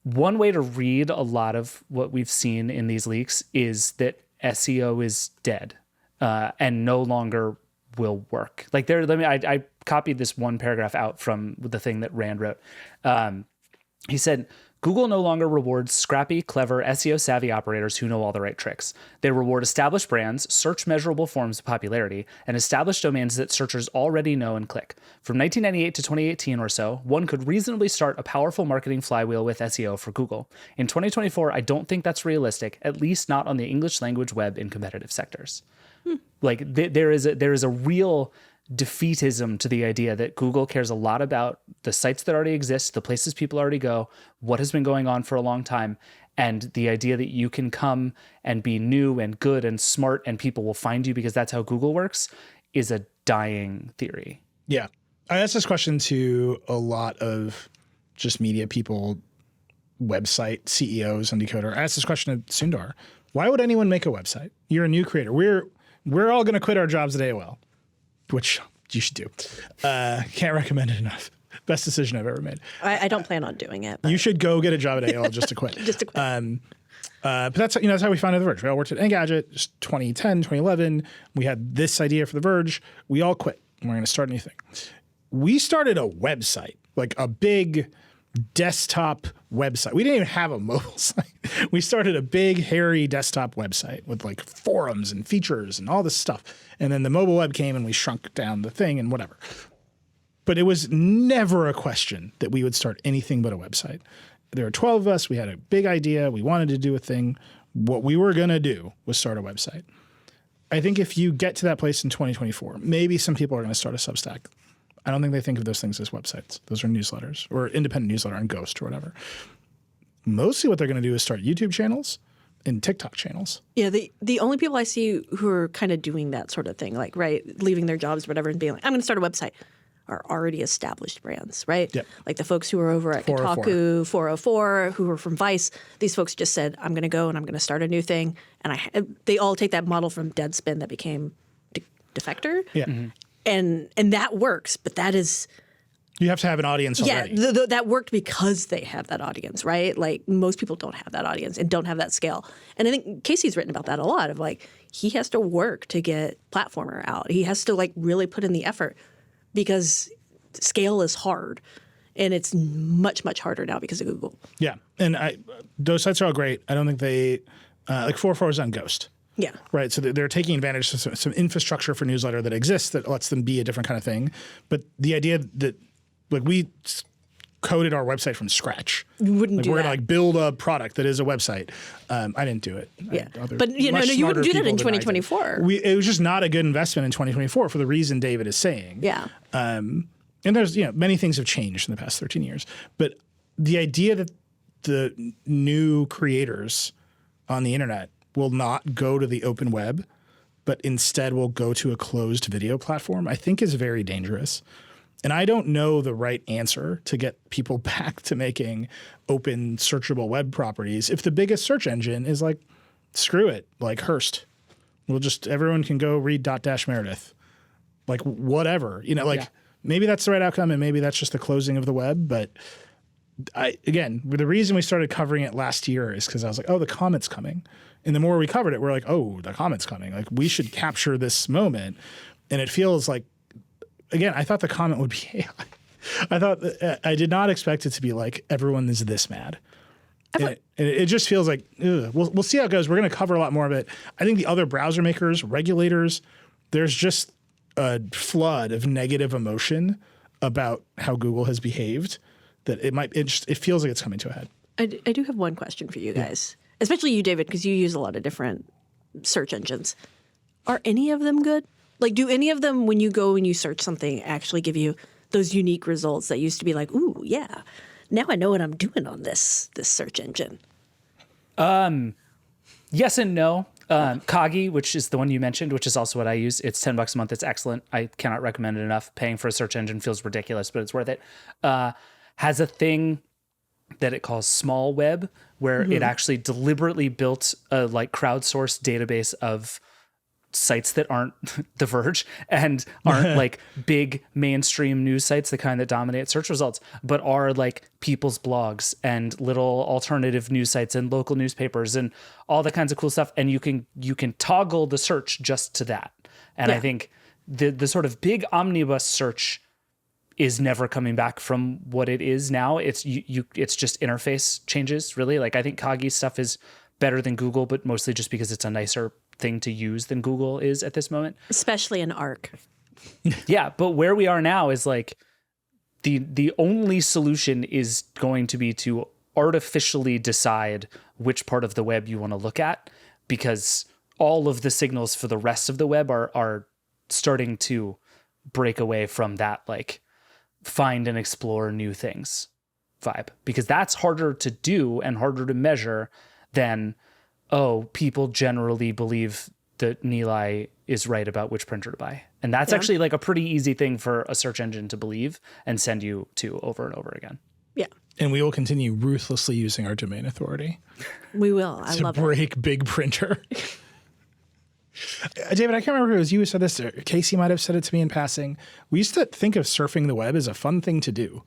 [SPEAKER 2] one way to read a lot of what we've seen in these leaks is that SEO is dead and no longer will work. Like I copied this one paragraph out from the thing that Rand wrote. He said, Google no longer rewards scrappy, clever, SEO-savvy operators who know all the right tricks. They reward established brands, search measurable forms of popularity, and established domains that searchers already know and click. From 1998 to 2018 or so, one could reasonably start a powerful marketing flywheel with SEO for Google. In 2024, I don't think that's realistic, at least not on the English language web in competitive sectors. Like there is a real defeatism to the idea that Google cares a lot about the sites that already exist, the places people already go, what has been going on for a long time, and the idea that you can come and be new and good and smart and people will find you because that's how Google works is a dying theory.
[SPEAKER 1] Yeah. I asked this question to a lot of just media people, website CEOs and Decoder. I asked this question to Sundar. Why would anyone make a website? You're a new creator. We're all going to quit our jobs at AOL, which you should do. Can't recommend it enough. Best decision I've ever made.
[SPEAKER 3] I don't plan on doing it.
[SPEAKER 1] You should go get a job at AOL just to quit.
[SPEAKER 3] Just to quit.
[SPEAKER 1] But that's how we founded The Verge. We all worked at Engadget, just 2010, 2011. We had this idea for The Verge. We all quit. And we're going to start a new thing. We started a website, like a big desktop website. We didn't even have a mobile site. We started a big, hairy desktop website with like forums and features and all this stuff. And then the mobile web came and we shrunk down the thing and whatever. But it was never a question that we would start anything but a website. There were 12 of us. We had a big idea. We wanted to do a thing. What we were going to do was start a website. I think if you get to that place in 2024, maybe some people are going to start a Substack. I don't think they think of those things as websites. Those are newsletters or independent newsletter on Ghost or whatever. Mostly what they're going to do is start YouTube channels and TikTok channels.
[SPEAKER 3] Yeah, the only people I see who are kind of doing that sort of thing, like, right, leaving their jobs or whatever and being like, I'm going to start a website, are already established brands, right?
[SPEAKER 1] Yep.
[SPEAKER 3] Like the folks who are over at
[SPEAKER 1] 404.
[SPEAKER 3] Kotaku, 404, who are from Vice, these folks just said, I'm going to go and I'm going to start a new thing. And they all take that model from Deadspin that became Defector.
[SPEAKER 1] Yeah.
[SPEAKER 2] Mm-hmm.
[SPEAKER 3] And that works, but that is...
[SPEAKER 1] You have to have an audience already.
[SPEAKER 3] Yeah, that worked because they have that audience, right? Like most people don't have that audience and don't have that scale. And I think Casey's written about that a lot of like, he has to work to get Platformer out. He has to like really put in the effort because scale is hard. And it's much, much harder now because of Google.
[SPEAKER 1] Yeah. And those sites are all great. I don't think they, like 404 is on Ghost.
[SPEAKER 3] Yeah.
[SPEAKER 1] Right. So they're taking advantage of some infrastructure for newsletter that exists that lets them be a different kind of thing. But the idea that like we coded our website from scratch.
[SPEAKER 3] You wouldn't
[SPEAKER 1] like
[SPEAKER 3] do
[SPEAKER 1] we're
[SPEAKER 3] that.
[SPEAKER 1] Gonna like build a product that is a website. I didn't do it.
[SPEAKER 3] Yeah. But you wouldn't do that in 2024.
[SPEAKER 1] It was just not a good investment in 2024 for the reason David is saying.
[SPEAKER 3] Yeah.
[SPEAKER 1] And there's, many things have changed in the past 13 years. But the idea that the new creators on the internet will not go to the open web but instead will go to a closed video platform, I think is very dangerous. And I don't know the right answer to get people back to making open searchable web properties if the biggest search engine is like, screw it, like Hearst. Everyone can go read Meredith. Like whatever, maybe that's the right outcome and maybe that's just the closing of the web. But the reason we started covering it last year is because I was like, oh, the comment's coming. And the more we covered it, we're like, oh, the comment's coming. Like we should capture this moment. And it feels like, again, I thought the comment would be AI. I did not expect it to be like everyone is this mad. And it just feels like, we'll see how it goes. We're going to cover a lot more of it. I think the other browser makers, regulators, there's just a flood of negative emotion about how Google has behaved that it feels like it's coming to a head.
[SPEAKER 3] I do have one question for you guys, especially you, David, because you use a lot of different search engines. Are any of them good? Like, do any of them, when you go and you search something, actually give you those unique results that used to be like, ooh, yeah, now I know what I'm doing on this search engine?
[SPEAKER 2] Yes and no. Kagi, which is the one you mentioned, which is also what I use. It's $10 a month. It's excellent. I cannot recommend it enough. Paying for a search engine feels ridiculous, but it's worth it. Has a thing that it calls small web, where it actually deliberately built a crowdsourced database of sites that aren't The Verge and aren't like big mainstream news sites, the kind that dominate search results, but are like people's blogs and little alternative news sites and local newspapers and all the kinds of cool stuff. And you can toggle the search just to that. And I think the sort of big omnibus search is never coming back from what it is now. It's just interface changes, really. Like I think Kagi's stuff is better than Google, but mostly just because it's a nicer thing to use than Google is at this moment.
[SPEAKER 3] Especially in Arc.
[SPEAKER 2] Yeah, but where we are now is like the only solution is going to be to artificially decide which part of the web you want to look at, because all of the signals for the rest of the web are starting to break away from that like find and explore new things vibe, because that's harder to do and harder to measure than, oh, people generally believe that Nilay is right about which printer to buy. And that's actually like a pretty easy thing for a search engine to believe and send you to over and over again.
[SPEAKER 3] Yeah.
[SPEAKER 1] And we will continue ruthlessly using our domain authority.
[SPEAKER 3] We will. I love it.
[SPEAKER 1] To break big printer. David, I can't remember if it was you who said this, or Casey might have said it to me in passing. We used to think of surfing the web as a fun thing to do.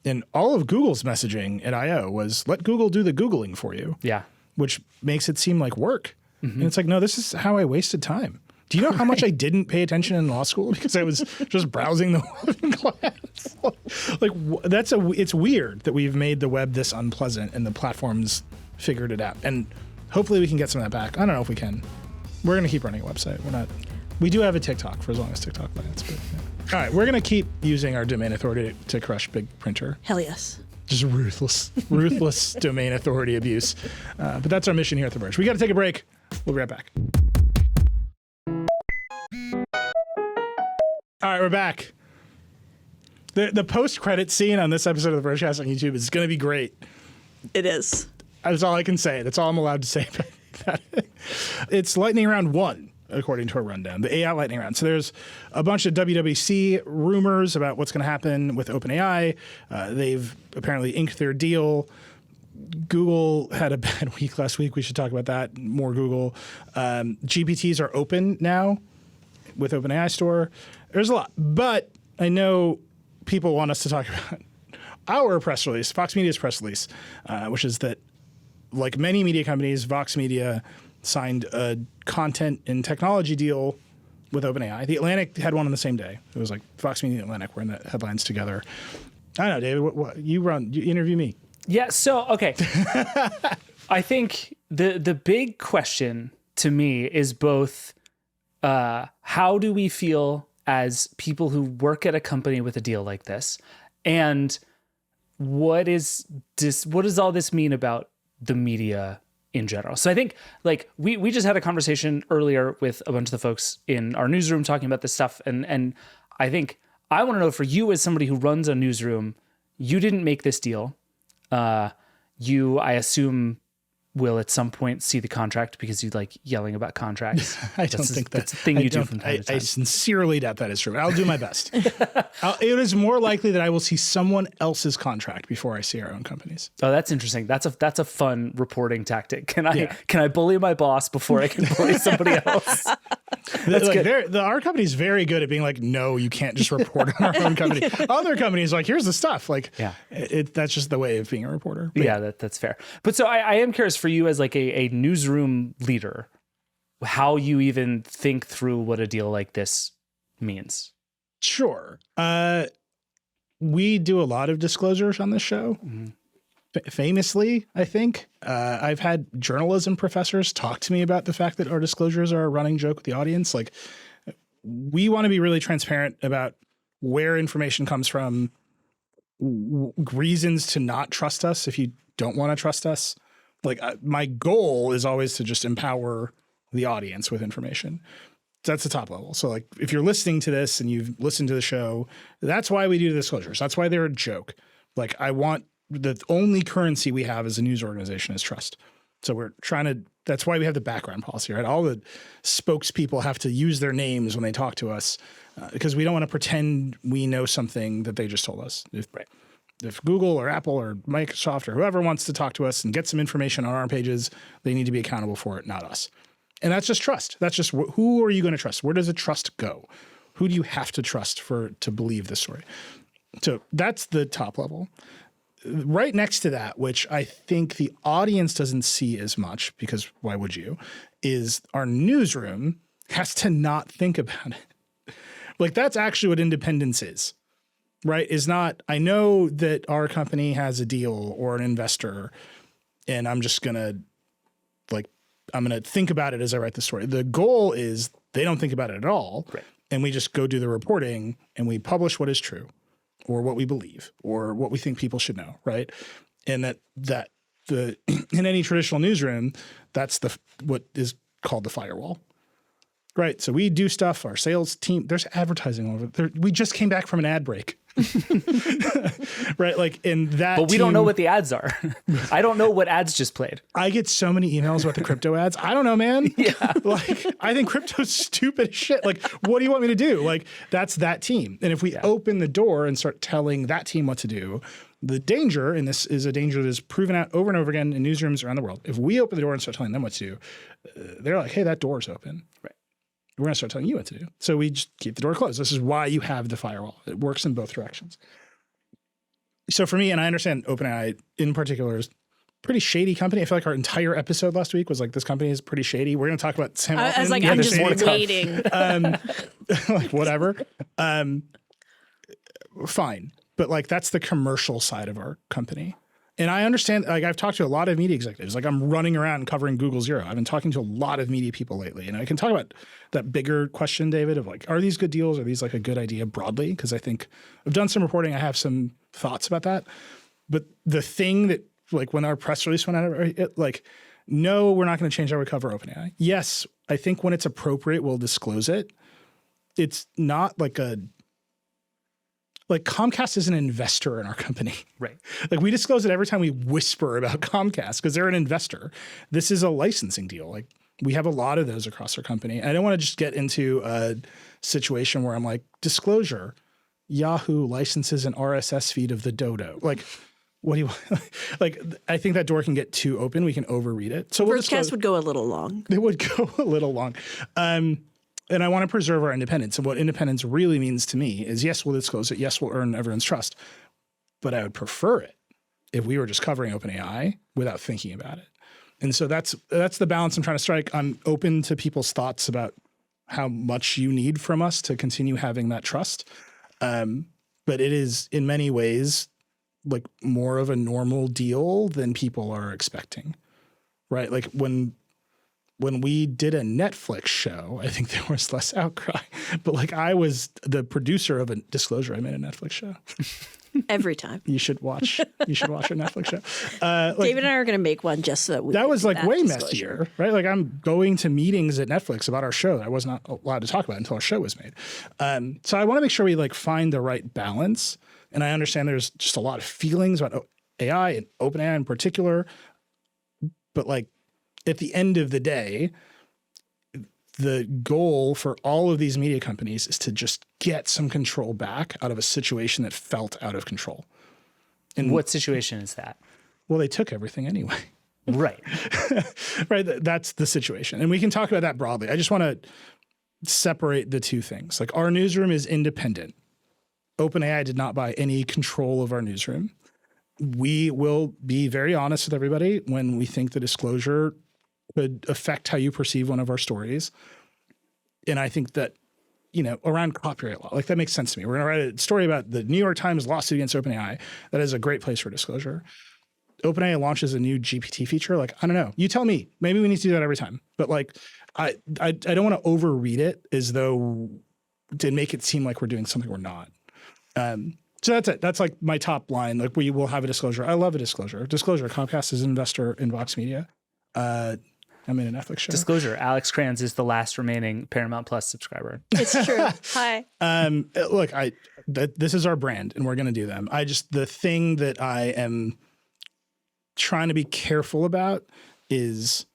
[SPEAKER 1] And all of Google's messaging at I.O. was let Google do the Googling for you.
[SPEAKER 2] Yeah.
[SPEAKER 1] Which makes it seem like work. And it's like, no, this is how I wasted time. Do you know how much I didn't pay attention in law school because I was just browsing the web in class? It's weird that we've made the web this unpleasant and the platforms figured it out. And hopefully we can get some of that back. I don't know if we can. We're going to keep running a website. We do have a TikTok for as long as TikTok lasts. But yeah. All right, we're going to keep using our domain authority to crush big printer.
[SPEAKER 3] Hell yes.
[SPEAKER 1] Just ruthless domain authority abuse. But that's our mission here at The Verge. We got to take a break. We'll be right back. All right, we're back. The post-credit scene on this episode of The Vergecast on YouTube is going to be great.
[SPEAKER 3] It is.
[SPEAKER 1] That's all I can say. That's all I'm allowed to say about it. It's lightning round 1. According to a rundown, the AI lightning round. So there's a bunch of WWDC rumors about what's going to happen with OpenAI. They've apparently inked their deal. Google had a bad week last week. We should talk about that. More Google. GPTs are open now with OpenAI Store. There's a lot. But I know people want us to talk about our press release, Fox Media's press release, which is that, like many media companies, Vox Media signed a content and technology deal with OpenAI. The Atlantic had one on the same day. It was like Fox Media and Atlantic were in the headlines together. I don't know, David, what you interview me.
[SPEAKER 2] Yeah, so, okay. I think the big question to me is both how do we feel as people who work at a company with a deal like this, and what does all this mean about the media in general? So I think like we just had a conversation earlier with a bunch of the folks in our newsroom talking about this stuff. And I think I want to know, for you as somebody who runs a newsroom, you didn't make this deal. I assume will at some point see the contract because you like yelling about contracts?
[SPEAKER 1] I don't think
[SPEAKER 2] that's a thing you do from time to time.
[SPEAKER 1] I sincerely doubt that is true. I'll do my best. It is more likely that I will see someone else's contract before I see our own companies.
[SPEAKER 2] Oh, that's interesting. That's a fun reporting tactic. Can I bully my boss before I can bully somebody else? That's good.
[SPEAKER 1] Our company's very good at being like, no, you can't just report on our own company. Other companies like, here's the stuff. Like, that's just the way of being a reporter. But
[SPEAKER 2] yeah, that's fair. But so I am curious for you as like a newsroom leader, how you even think through what a deal like this means.
[SPEAKER 1] Sure. We do a lot of disclosures on this show. Mm-hmm. Famously, I think. I've had journalism professors talk to me about the fact that our disclosures are a running joke with the audience. Like, we want to be really transparent about where information comes from, reasons to not trust us if you don't want to trust us. Like, my goal is always to just empower the audience with information. That's the top level. So, like, if you're listening to this and you've listened to the show, that's why we do the disclosures. That's why they're a joke. Like, the only currency we have as a news organization is trust. So we're trying to, that's why we have the background policy, right? All the spokespeople have to use their names when they talk to us because we don't want to pretend we know something that they just told us. If Google or Apple or Microsoft or whoever wants to talk to us and get some information on our pages, they need to be accountable for it, not us. And that's just trust. That's just who are you going to trust? Where does the trust go? Who do you have to trust to believe this story? So that's the top level. Right next to that, which I think the audience doesn't see as much, because why would you, is our newsroom has to not think about it. Like, that's actually what independence is, right? Is not, I know that our company has a deal or an investor, and I'm just going to, I'm going to think about it as I write the story. The goal is they don't think about it at all, right. And we just go do the reporting and we publish what is true, or what we believe, or what we think people should know, right? And that in any traditional newsroom, that's what is called the firewall, right? So we do stuff. Our sales team, there's advertising over there. We just came back from an ad break, right? Like, in that,
[SPEAKER 2] but we don't know what the ads are. I don't know what ads just played.
[SPEAKER 1] I get so many emails about the crypto ads. I don't know, man.
[SPEAKER 2] Yeah,
[SPEAKER 1] like, I think crypto's stupid as shit. Like, what do you want me to do? Like, that's that team. And if we open the door and start telling that team what to do, the danger, and this is a danger that is proven out over and over again in newsrooms around the world. If we open the door and start telling them what to do, they're like, hey, that door's open. Right. We're going to start telling you what to do. So we just keep the door closed. This is why you have the firewall. It works in both directions. So for me, and I understand OpenAI in particular is a pretty shady company. I feel like our entire episode last week was like, this company is pretty shady. We're going to talk about Sam Altman.
[SPEAKER 3] I was like, I'm just waiting.
[SPEAKER 1] Like, whatever. Fine. But like, that's the commercial side of our company. And I understand, like, I've talked to a lot of media executives. Like, I'm running around covering Google Zero. I've been talking to a lot of media people lately. And I can talk about that bigger question, David, of like, are these good deals? Are these like a good idea broadly? Because I think I've done some reporting. I have some thoughts about that. But the thing that, like, when our press release went out, like, no, we're not going to change how we cover OpenAI. Yes, I think when it's appropriate, we'll disclose it. It's not like Comcast is an investor in our company.
[SPEAKER 2] Right.
[SPEAKER 1] Like, we disclose it every time we whisper about Comcast because they're an investor. This is a licensing deal. Like, we have a lot of those across our company. I don't want to just get into a situation where I'm like, disclosure, Yahoo licenses an RSS feed of the dodo. Like, what do you want? Like, I think that door can get too open. We can overread it. So
[SPEAKER 3] Vergecast would go a little long.
[SPEAKER 1] It would go a little long. And I want to preserve our independence. And what independence really means to me is, yes, we'll disclose it. Yes, we'll earn everyone's trust. But I would prefer it if we were just covering OpenAI without thinking about it. And so that's the balance I'm trying to strike. I'm open to people's thoughts about how much you need from us to continue having that trust. But it is, in many ways, like, more of a normal deal than people are expecting, right? Like, when we did a Netflix show, I think there was less outcry. But like, I was the producer of a disclosure. I made a Netflix show.
[SPEAKER 3] Every time.
[SPEAKER 1] You should watch a Netflix show.
[SPEAKER 3] David and I are going to make one just so that we
[SPEAKER 1] that was like way
[SPEAKER 3] disclosure.
[SPEAKER 1] messier, right? Like, I'm going to meetings at Netflix about our show that I was not allowed to talk about until our show was made. So I want to make sure we like find the right balance. And I understand there's just a lot of feelings about AI and OpenAI in particular. But like at the end of the day, the goal for all of these media companies is to just get some control back out of a situation that felt out of control.
[SPEAKER 2] And what situation is that?
[SPEAKER 1] Well, they took everything anyway.
[SPEAKER 2] Right.
[SPEAKER 1] Right. That's the situation. And we can talk about that broadly. I just want to separate the two things. Like our newsroom is independent. OpenAI did not buy any control of our newsroom. We will be very honest with everybody when we think the disclosure could affect how you perceive one of our stories. And I think that, around copyright law, like that makes sense to me. We're going to write a story about the New York Times lawsuit against OpenAI. That is a great place for disclosure. OpenAI launches a new GPT feature. Like, I don't know. You tell me. Maybe we need to do that every time. But like, I don't want to overread it as though to make it seem like we're doing something we're not. So that's it. That's like my top line. Like we will have a disclosure. I love a disclosure. Disclosure. Comcast is an investor in Vox Media. I'm in a Netflix show.
[SPEAKER 2] Disclosure: Alex Cranz is the last remaining Paramount Plus subscriber.
[SPEAKER 3] It's true. Hi.
[SPEAKER 1] Look, this is our brand, and we're going to do them. The thing that I am trying to be careful about is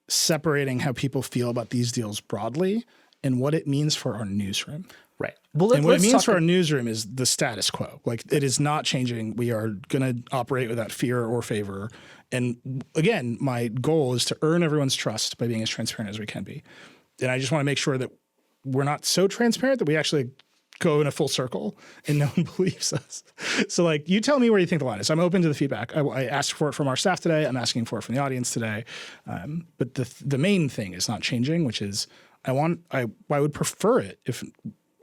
[SPEAKER 1] separating how people feel about these deals broadly and what it means for our newsroom.
[SPEAKER 2] Right. Well,
[SPEAKER 1] and what it means for our newsroom is the status quo. Like it is not changing. We are going to operate without fear or favor. And again, my goal is to earn everyone's trust by being as transparent as we can be. And I just want to make sure that we're not so transparent that we actually go in a full circle and no one believes us. So like, you tell me where you think the line is. I'm open to the feedback. I asked for it from our staff today. I'm asking for it from the audience today. But the main thing is not changing, which is I would prefer it if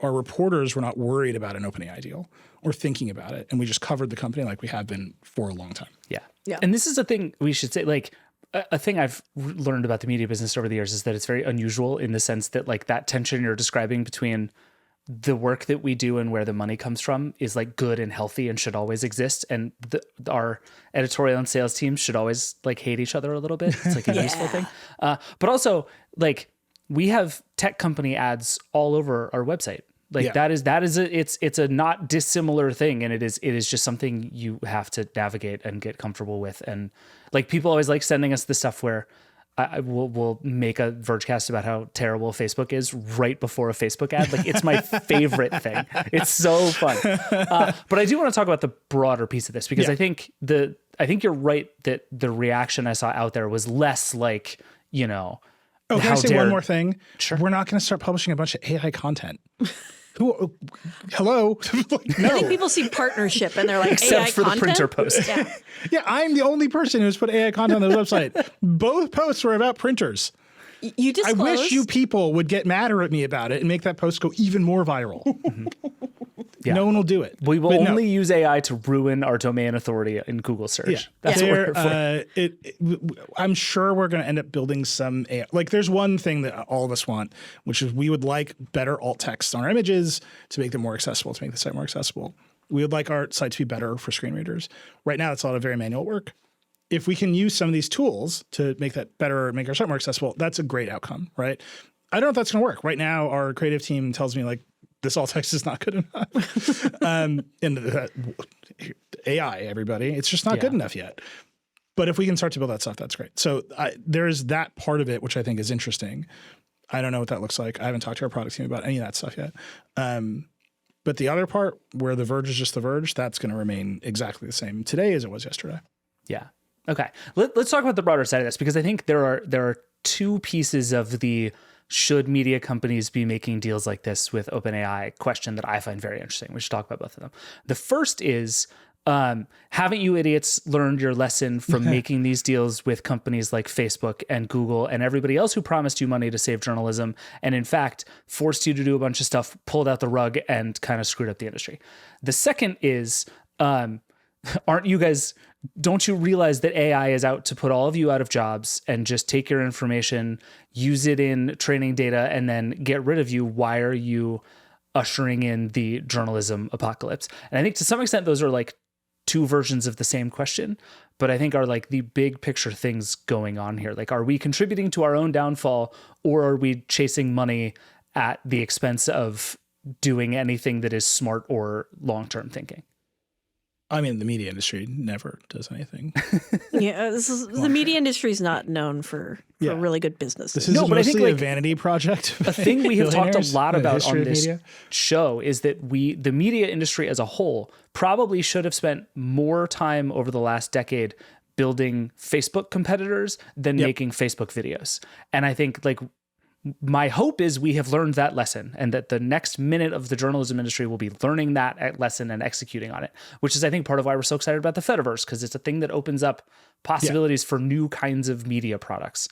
[SPEAKER 1] our reporters were not worried about an OpenAI deal or thinking about it. And we just covered the company like we have been for a long time.
[SPEAKER 2] Yeah. Yeah. And this is a thing we should say, like a thing I've learned about the media business over the years is that it's very unusual in the sense that like that tension you're describing between the work that we do and where the money comes from is like good and healthy and should always exist. And our editorial and sales teams should always like hate each other a little bit. It's like a useful thing. But also like we have tech company ads all over our website. Like it's a not dissimilar thing. And it is just something you have to navigate and get comfortable with. And like people always like sending us the stuff where we'll make a Vergecast about how terrible Facebook is right before a Facebook ad. Like it's my favorite thing. It's so fun. But I do want to talk about the broader piece of this because I think you're right that the reaction I saw out there was less like, Oh,
[SPEAKER 1] can I say one more thing? Sure. We're not going to start publishing a bunch of AI content. Hello? No.
[SPEAKER 3] I think people see partnership and they're like,
[SPEAKER 2] except
[SPEAKER 3] AI
[SPEAKER 2] for
[SPEAKER 3] content?
[SPEAKER 2] The printer post.
[SPEAKER 1] Yeah, I'm the only person who's put AI content on the website. Both posts were about printers.
[SPEAKER 3] You disclosed.
[SPEAKER 1] I wish you people would get madder at me about it and make that post go even more viral. Yeah. No one will do it.
[SPEAKER 2] We will only use AI to ruin our domain authority in Google search. Yeah. That's what we're for.
[SPEAKER 1] I'm sure we're going to end up building some AI. Like there's one thing that all of us want, which is we would like better alt text on our images to make them more accessible, to make the site more accessible. We would like our site to be better for screen readers. Right now, it's a lot of very manual work. If we can use some of these tools to make that better, make our site more accessible, that's a great outcome, right? I don't know if that's going to work. Right now, our creative team tells me like, this alt text is not good enough. And AI, everybody, it's just not good enough yet. But if we can start to build that stuff, that's great. So there's that part of it, which I think is interesting. I don't know what that looks like. I haven't talked to our product team about any of that stuff yet. But the other part where the Verge is just the Verge, that's going to remain exactly the same today as it was yesterday.
[SPEAKER 2] Yeah. Okay. Let's talk about the broader side of this because I think there are two pieces of the should media companies be making deals like this with OpenAI question that I find very interesting. We should talk about both of them. The first is, haven't you idiots learned your lesson from making these deals with companies like Facebook and Google and everybody else who promised you money to save journalism and in fact forced you to do a bunch of stuff, pulled out the rug and kind of screwed up the industry? The second is, don't you realize that AI is out to put all of you out of jobs and just take your information, use it in training data, and then get rid of you? Why are you ushering in the journalism apocalypse? And I think to some extent, those are like two versions of the same question, but I think are like the big picture things going on here. Like, are we contributing to our own downfall or are we chasing money at the expense of doing anything that is smart or long-term thinking?
[SPEAKER 1] I mean, the media industry never does anything.
[SPEAKER 3] Yeah, the media industry is not known for
[SPEAKER 1] Yeah.
[SPEAKER 3] really good business.
[SPEAKER 1] This is
[SPEAKER 2] No, but I think,
[SPEAKER 1] mostly a
[SPEAKER 2] like,
[SPEAKER 1] vanity project.
[SPEAKER 2] A thing we have talked a
[SPEAKER 1] Billionaires,
[SPEAKER 2] lot
[SPEAKER 1] the
[SPEAKER 2] about
[SPEAKER 1] history
[SPEAKER 2] on
[SPEAKER 1] of
[SPEAKER 2] this
[SPEAKER 1] media.
[SPEAKER 2] show is that the media industry as a whole probably should have spent more time over the last decade building Facebook competitors than making Facebook videos. And I think like my hope is we have learned that lesson and that the next minute of the journalism industry will be learning that lesson and executing on it, which is, I think, part of why we're so excited about the Fediverse, because it's a thing that opens up possibilities for new kinds of media products.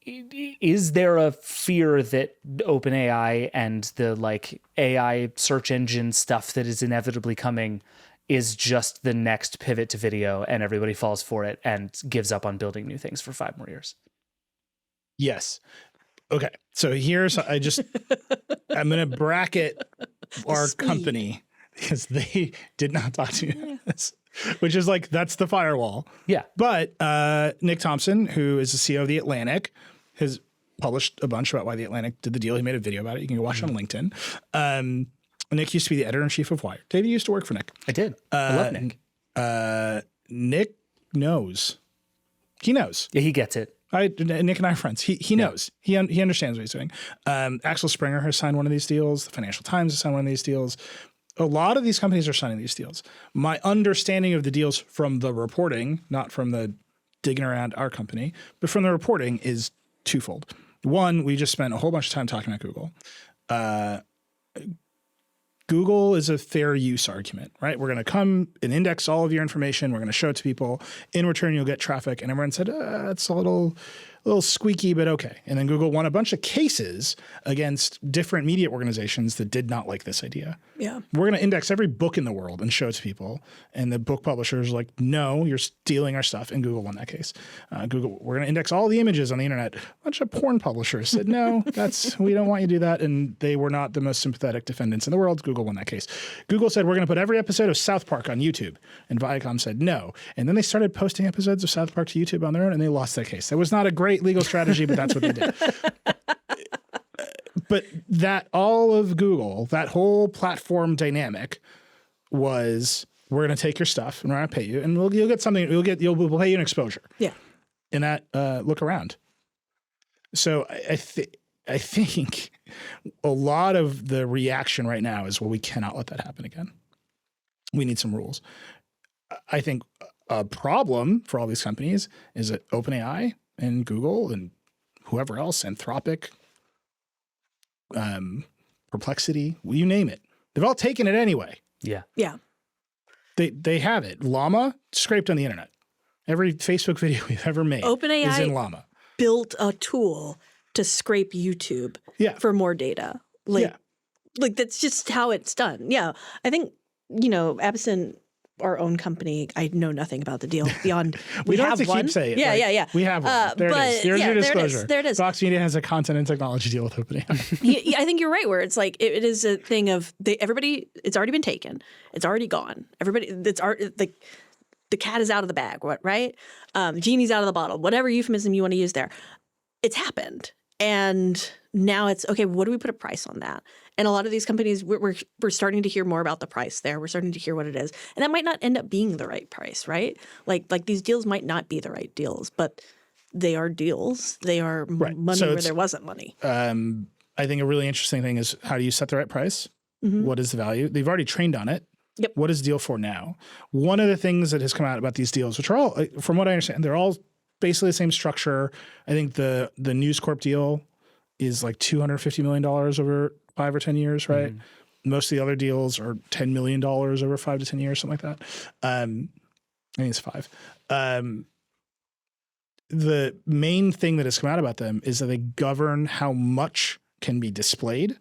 [SPEAKER 2] Is there a fear that OpenAI and the like AI search engine stuff that is inevitably coming is just the next pivot to video and everybody falls for it and gives up on building new things for 5 more years?
[SPEAKER 1] Yes. Okay. So here's, I'm going to bracket our company because they did not talk to me about this, which is like, that's the firewall.
[SPEAKER 2] Yeah.
[SPEAKER 1] But Nick Thompson, who is the CEO of The Atlantic, has published a bunch about why The Atlantic did the deal. He made a video about it. You can go watch it on LinkedIn. Nick used to be the editor-in-chief of Wired. David used to work for Nick.
[SPEAKER 2] I did. I love Nick.
[SPEAKER 1] Nick knows. He knows.
[SPEAKER 2] Yeah, he gets it.
[SPEAKER 1] Nick and I are friends. He knows. He understands what he's doing. Axel Springer has signed one of these deals. The Financial Times has signed one of these deals. A lot of these companies are signing these deals. My understanding of the deals from the reporting, not from the digging around our company, but from the reporting is twofold. One, we just spent a whole bunch of time talking about Google. Google is a fair use argument, right? We're going to come and index all of your information. We're going to show it to people. In return, you'll get traffic. And everyone said, it's a little squeaky, but okay. And then Google won a bunch of cases against different media organizations that did not like this idea.
[SPEAKER 3] Yeah.
[SPEAKER 1] We're going to index every book in the world and show it to people. And the book publishers are like, no, you're stealing our stuff. And Google won that case. Google, we're going to index all the images on the internet. A bunch of porn publishers said, no, we don't want you to do that. And they were not the most sympathetic defendants in the world. Google won that case. Google said, we're going to put every episode of South Park on YouTube. And Viacom said, no. And then they started posting episodes of South Park to YouTube on their own, and they lost that case. That was not a great legal strategy, but that's what they did. But that all of Google, that whole platform dynamic was, we're going to take your stuff and we're going to pay you, and you'll get something. We'll pay you an exposure.
[SPEAKER 3] Yeah.
[SPEAKER 1] And that look around. So I think a lot of the reaction right now is, well, we cannot let that happen again. We need some rules. I think a problem for all these companies is that OpenAI and Google and whoever else, Anthropic, Perplexity, you name it, they've all taken it anyway.
[SPEAKER 2] Yeah.
[SPEAKER 3] Yeah.
[SPEAKER 1] They have it. Llama scraped on the internet. Every Facebook video we've ever made
[SPEAKER 3] OpenAI
[SPEAKER 1] is in Llama.
[SPEAKER 3] Built a tool to scrape YouTube for more data. Like that's just how it's done. Yeah. I think, absent our own company, I know nothing about the deal beyond
[SPEAKER 1] we don't
[SPEAKER 3] have
[SPEAKER 1] have to
[SPEAKER 3] one.
[SPEAKER 1] keep saying it.
[SPEAKER 3] Yeah,
[SPEAKER 1] right?
[SPEAKER 3] yeah.
[SPEAKER 1] We have one. There it is. Here's your disclosure.
[SPEAKER 3] There it is.
[SPEAKER 1] Vox Media has a content and technology deal with OpenAI.
[SPEAKER 3] I think you're right, where it's like it is a thing of everybody. It's already been taken. It's already gone. Everybody. The cat is out of the bag. Right? The genie's out of the bottle. Whatever euphemism you want to use there. It's happened, and now it's okay. What do we put a price on that? And a lot of these companies, we're starting to hear more about the price there. We're starting to hear what it is, and that might not end up being the right price, right? Like these deals might not be the right deals, but they are deals. They are money where there wasn't money.
[SPEAKER 1] I think a really interesting thing is, how do you set the right price?
[SPEAKER 3] Mm-hmm.
[SPEAKER 1] What is the value? They've already trained on it.
[SPEAKER 3] Yep.
[SPEAKER 1] What is the deal for now? One of the things that has come out about these deals, which are all, from what I understand, they're all basically the same structure. I think the News Corp deal is like $250 million over 5 or 10 years, right? Mm-hmm. Most of the other deals are $10 million over 5 to 10 years, something like that. I think it's 5. The main thing that has come out about them is that they govern how much can be displayed,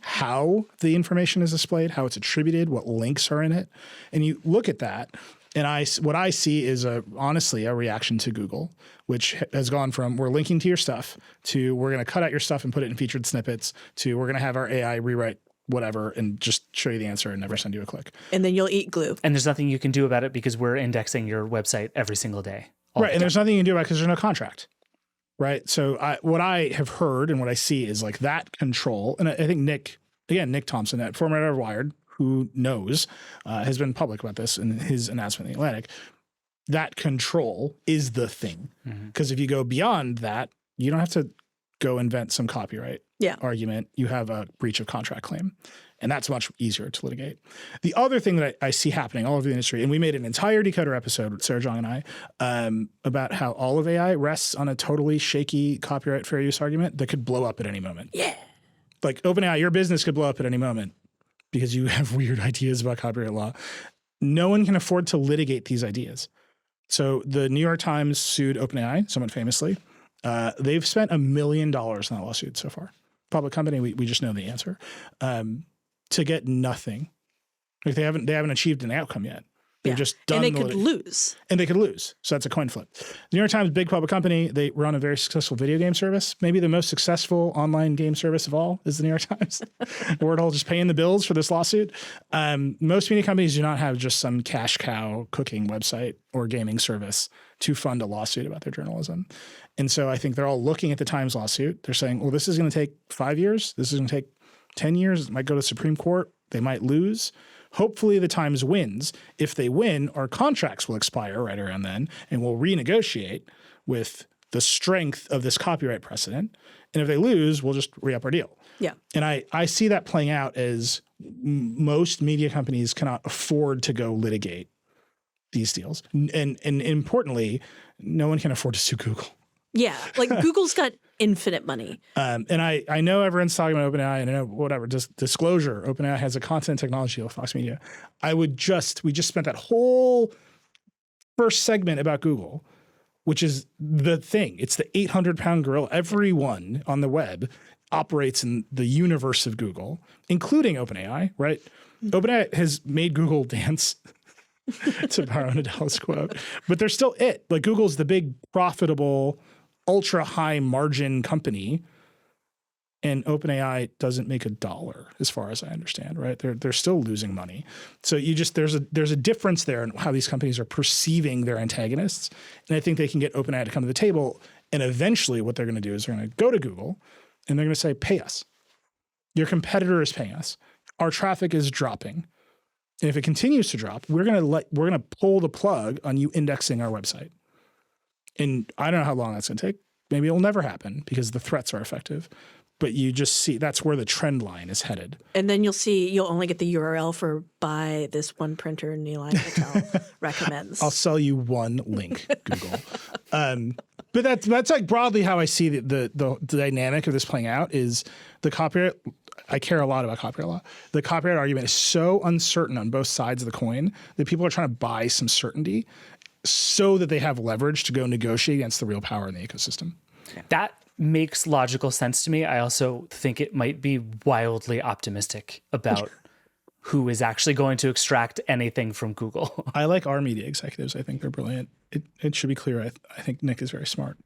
[SPEAKER 1] how the information is displayed, how it's attributed, what links are in it. And you look at that, and what I see is honestly a reaction to Google, which has gone from, we're linking to your stuff, to we're going to cut out your stuff and put it in featured snippets, to we're going to have our AI rewrite whatever and just show you the answer and never send you a click.
[SPEAKER 3] And then you'll eat glue.
[SPEAKER 2] And there's nothing you can do about it because we're indexing your website every single day.
[SPEAKER 1] Right. And there's nothing you can do about it because there's no contract. Right. So what I have heard and what I see is like that control. And I think Nick Thompson, former editor of Wired, who knows, has been public about this in his announcement in The Atlantic. That control is the thing. Because if you go beyond that, you don't have to go invent some copyright argument. You have a breach of contract claim. And that's much easier to litigate. The other thing that I see happening all over the industry, and we made an entire Decoder episode with Sarah Zhang and I about how all of AI rests on a totally shaky copyright fair use argument that could blow up at any moment.
[SPEAKER 3] Yeah.
[SPEAKER 1] Like OpenAI, your business could blow up at any moment because you have weird ideas about copyright law. No one can afford to litigate these ideas. So the New York Times sued OpenAI, somewhat famously. They've spent $1 million on that lawsuit so far. Public company, we just know the answer. To get nothing. Like they haven't achieved an outcome yet. They've just done
[SPEAKER 3] and they could lose.
[SPEAKER 1] And they could lose. So that's a coin flip. The New York Times, big public company, they run a very successful video game service. Maybe the most successful online game service of all is the New York Times. Where it'll just paying the bills for this lawsuit. Most media companies do not have just some cash cow cooking website or gaming service to fund a lawsuit about their journalism. And so I think they're all looking at the Times lawsuit. They're saying, well, this is going to take 5 years. This is going to take 10 years. It might go to the Supreme Court. They might lose. Hopefully the Times wins. If they win, our contracts will expire right around then, and we'll renegotiate with the strength of this copyright precedent. And if they lose, we'll just re-up our deal.
[SPEAKER 3] Yeah.
[SPEAKER 1] And I see that playing out as most media companies cannot afford to go litigate these deals. And importantly, no one can afford to sue Google.
[SPEAKER 3] Yeah, like Google's got infinite money.
[SPEAKER 1] And I know everyone's talking about OpenAI, and I know whatever, just disclosure, OpenAI has a content technology deal with Fox Media. We just spent that whole first segment about Google, which is the thing. It's the 800-pound gorilla. Everyone on the web operates in the universe of Google, including OpenAI, right? OpenAI has made Google dance, to borrow an Adele's quote, but they're still it. Like Google's the big profitable ultra high margin company, and OpenAI doesn't make $1 as far as I understand, right? They're still losing money. So there's a difference there in how these companies are perceiving their antagonists. And I think they can get OpenAI to come to the table, and eventually what they're going to do is they're going to go to Google and they're going to say, pay us. Your competitor is paying us. Our traffic is dropping. And if it continues to drop, we're going to pull the plug on you indexing our website. And I don't know how long that's going to take. Maybe it'll never happen because the threats are effective. But you just see that's where the trend line is headed. And
[SPEAKER 3] then you'll only get the URL for buy this one printer Nilay Patel recommends.
[SPEAKER 1] I'll sell you one link, Google. But that's like broadly how I see the dynamic of this playing out is the copyright. I care a lot about copyright law. The copyright argument is so uncertain on both sides of the coin that people are trying to buy some certainty so that they have leverage to go negotiate against the real power in the ecosystem.
[SPEAKER 2] That makes logical sense to me. I also think it might be wildly optimistic about who is actually going to extract anything from Google.
[SPEAKER 1] I like our media executives. I think they're brilliant. It should be clear. I think Nick is very smart.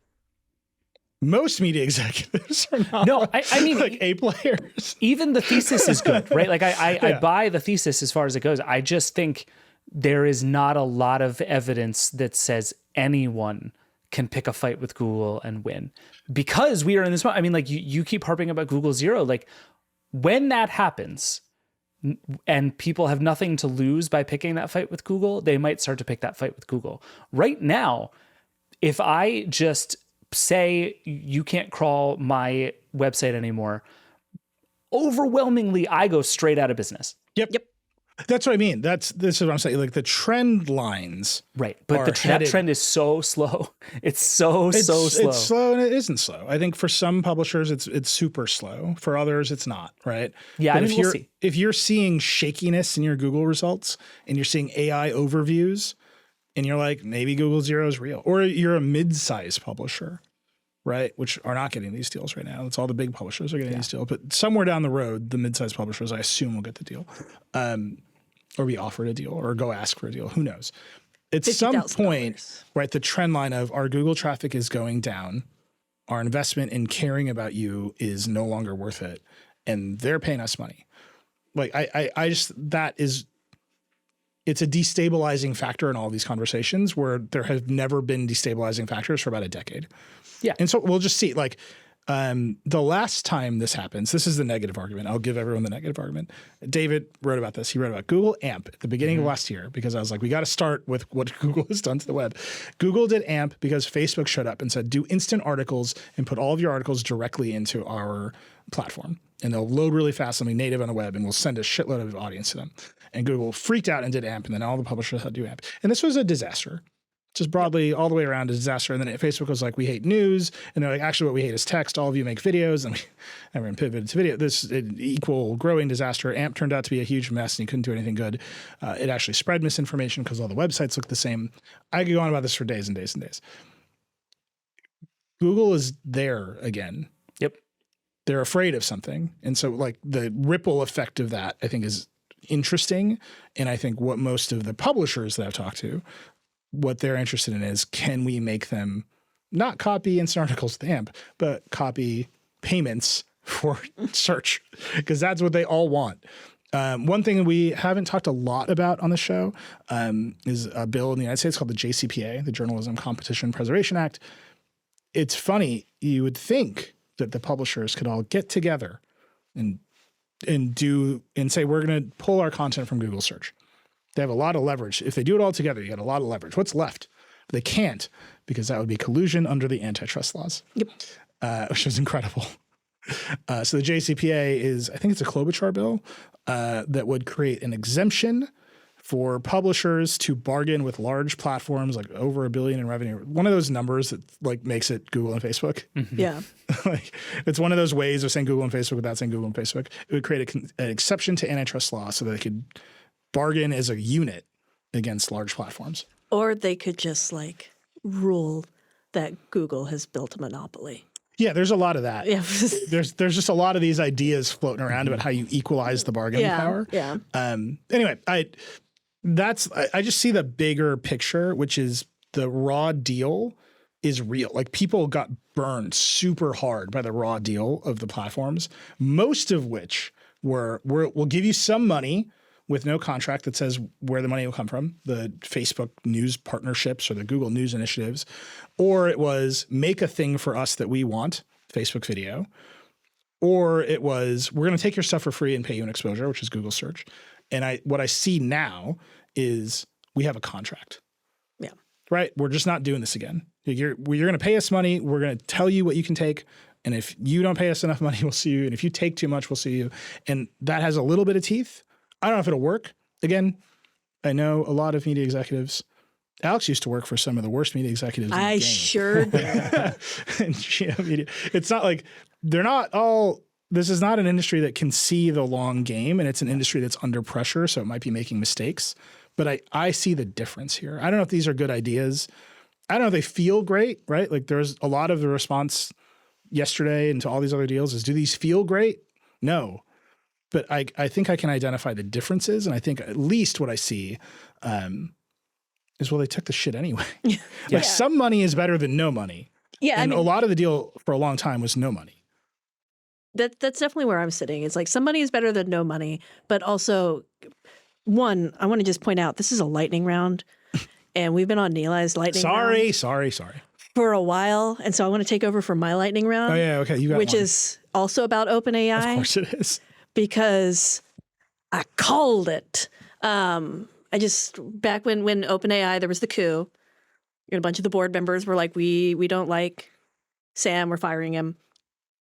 [SPEAKER 1] Most media executives are not.
[SPEAKER 2] No, I mean,
[SPEAKER 1] like A players.
[SPEAKER 2] Even the thesis is good, right? Like I buy the thesis as far as it goes. I just think there is not a lot of evidence that says anyone can pick a fight with Google and win, because we are in this. I mean, like you keep harping about Google Zero. Like when that happens and people have nothing to lose by picking that fight with Google, they might start to pick that fight with Google. Right now, if I just say you can't crawl my website anymore, overwhelmingly I go straight out of business.
[SPEAKER 1] Yep. That's what I mean. This is what I'm saying. Like the trend lines,
[SPEAKER 2] right? But that trend is so slow. It's so slow.
[SPEAKER 1] It's slow, and it isn't slow. I think for some publishers, it's super slow. For others, it's not. Right?
[SPEAKER 2] Yeah.
[SPEAKER 1] But
[SPEAKER 2] I mean, we'll see.
[SPEAKER 1] If you're seeing shakiness in your Google results, and you're seeing AI overviews, and you're like, maybe Google Zero is real, or you're a mid-sized publisher, right? Which are not getting these deals right now. It's all the big publishers are getting these deals, but somewhere down the road, the mid-sized publishers, I assume, will get the deal. Or be offered a deal or go ask for a deal. Who knows? At some point, right, the trend line of our Google traffic is going down. Our investment in caring about you is no longer worth it. And they're paying us money. Like it's a destabilizing factor in all these conversations where there have never been destabilizing factors for about a decade.
[SPEAKER 2] Yeah.
[SPEAKER 1] And so we'll just see, like, The last time this happens, this is the negative argument. I'll give everyone the negative argument. David wrote about this. He wrote about Google AMP at the beginning of last year because I was like, we got to start with what Google has done to the web. Google did AMP because Facebook showed up and said, do instant articles and put all of your articles directly into our platform. And they'll load really fast, something native on the web, and we'll send a shitload of audience to them. And Google freaked out and did AMP, and then all the publishers had to do AMP. And this was a disaster. Just broadly, all the way around, a disaster. And then Facebook was like, we hate news. And they're like, actually, what we hate is text. All of you make videos. And everyone pivoted to video. This equal growing disaster. AMP turned out to be a huge mess, and you couldn't do anything good. It actually spread misinformation because all the websites look the same. I could go on about this for days and days and days. Google is there again.
[SPEAKER 2] Yep.
[SPEAKER 1] They're afraid of something. And so like the ripple effect of that, I think, is interesting. And I think what most of the publishers that I've talked to, what they're interested in is, can we make them not copy instant articles with AMP, but copy payments for search? Because that's what they all want. One thing we haven't talked a lot about on the show is a bill in the United States called the JCPA, the Journalism Competition Preservation Act. It's funny. You would think that the publishers could all get together and say, we're going to pull our content from Google search. They have a lot of leverage. If they do it all together, you got a lot of leverage. What's left? They can't, because that would be collusion under the antitrust laws, which is incredible. So the JCPA is, I think it's a Klobuchar bill that would create an exemption for publishers to bargain with large platforms like over $1 billion in revenue. One of those numbers that like makes it Google and Facebook.
[SPEAKER 2] Mm-hmm.
[SPEAKER 3] Yeah.
[SPEAKER 1] Like, it's one of those ways of saying Google and Facebook without saying Google and Facebook. It would create an exception to antitrust law so that they could bargain as a unit against large platforms.
[SPEAKER 3] Or they could just like rule that Google has built a monopoly.
[SPEAKER 1] Yeah, there's a lot of that.
[SPEAKER 3] Yeah.
[SPEAKER 1] There's just a lot of these ideas floating around about how you equalize the bargaining power.
[SPEAKER 3] Yeah.
[SPEAKER 1] Anyway, I just see the bigger picture, which is the raw deal is real. Like, people got burned super hard by the raw deal of the platforms, most of which we'll give you some money with no contract that says where the money will come from, the Facebook News partnerships or the Google News initiatives, or it was make a thing for us that we want, Facebook video, or it was we're going to take your stuff for free and pay you an exposure, which is Google search. And what I see now is we have a contract.
[SPEAKER 3] Yeah.
[SPEAKER 1] Right? We're just not doing this again. You're going to pay us money. We're going to tell you what you can take. And if you don't pay us enough money, we'll sue you. And if you take too much, we'll sue you. And that has a little bit of teeth. I don't know if it'll work. Again, I know a lot of media executives. Alex used to work for some of the worst media executives in the game.
[SPEAKER 3] Sure did.
[SPEAKER 1] And, media. It's not like they're not all. This is not an industry that can see the long game, and it's an industry that's under pressure, so it might be making mistakes. But I see the difference here. I don't know if these are good ideas. I don't know if they feel great, right? Like, there's a lot of the response yesterday and to all these other deals is, do these feel great? No. But I think I can identify the differences, and I think at least what I see is, well, they took the shit anyway. Like, some money is better than no money. Yeah, and a lot of the deal for a long time was no money.
[SPEAKER 3] That's definitely where I'm sitting. It's like some money is better than no money, but also, one, I want to just point out this is a lightning round, and we've been on Nilay's lightning round. Sorry. For a while, and so I want to take over for my lightning round.
[SPEAKER 1] Oh yeah, okay, you got
[SPEAKER 3] which
[SPEAKER 1] one.
[SPEAKER 3] Is also about OpenAI.
[SPEAKER 1] Of course it is.
[SPEAKER 3] Because I called it. Back when OpenAI, there was the coup, and a bunch of the board members were like, we don't like Sam, we're firing him.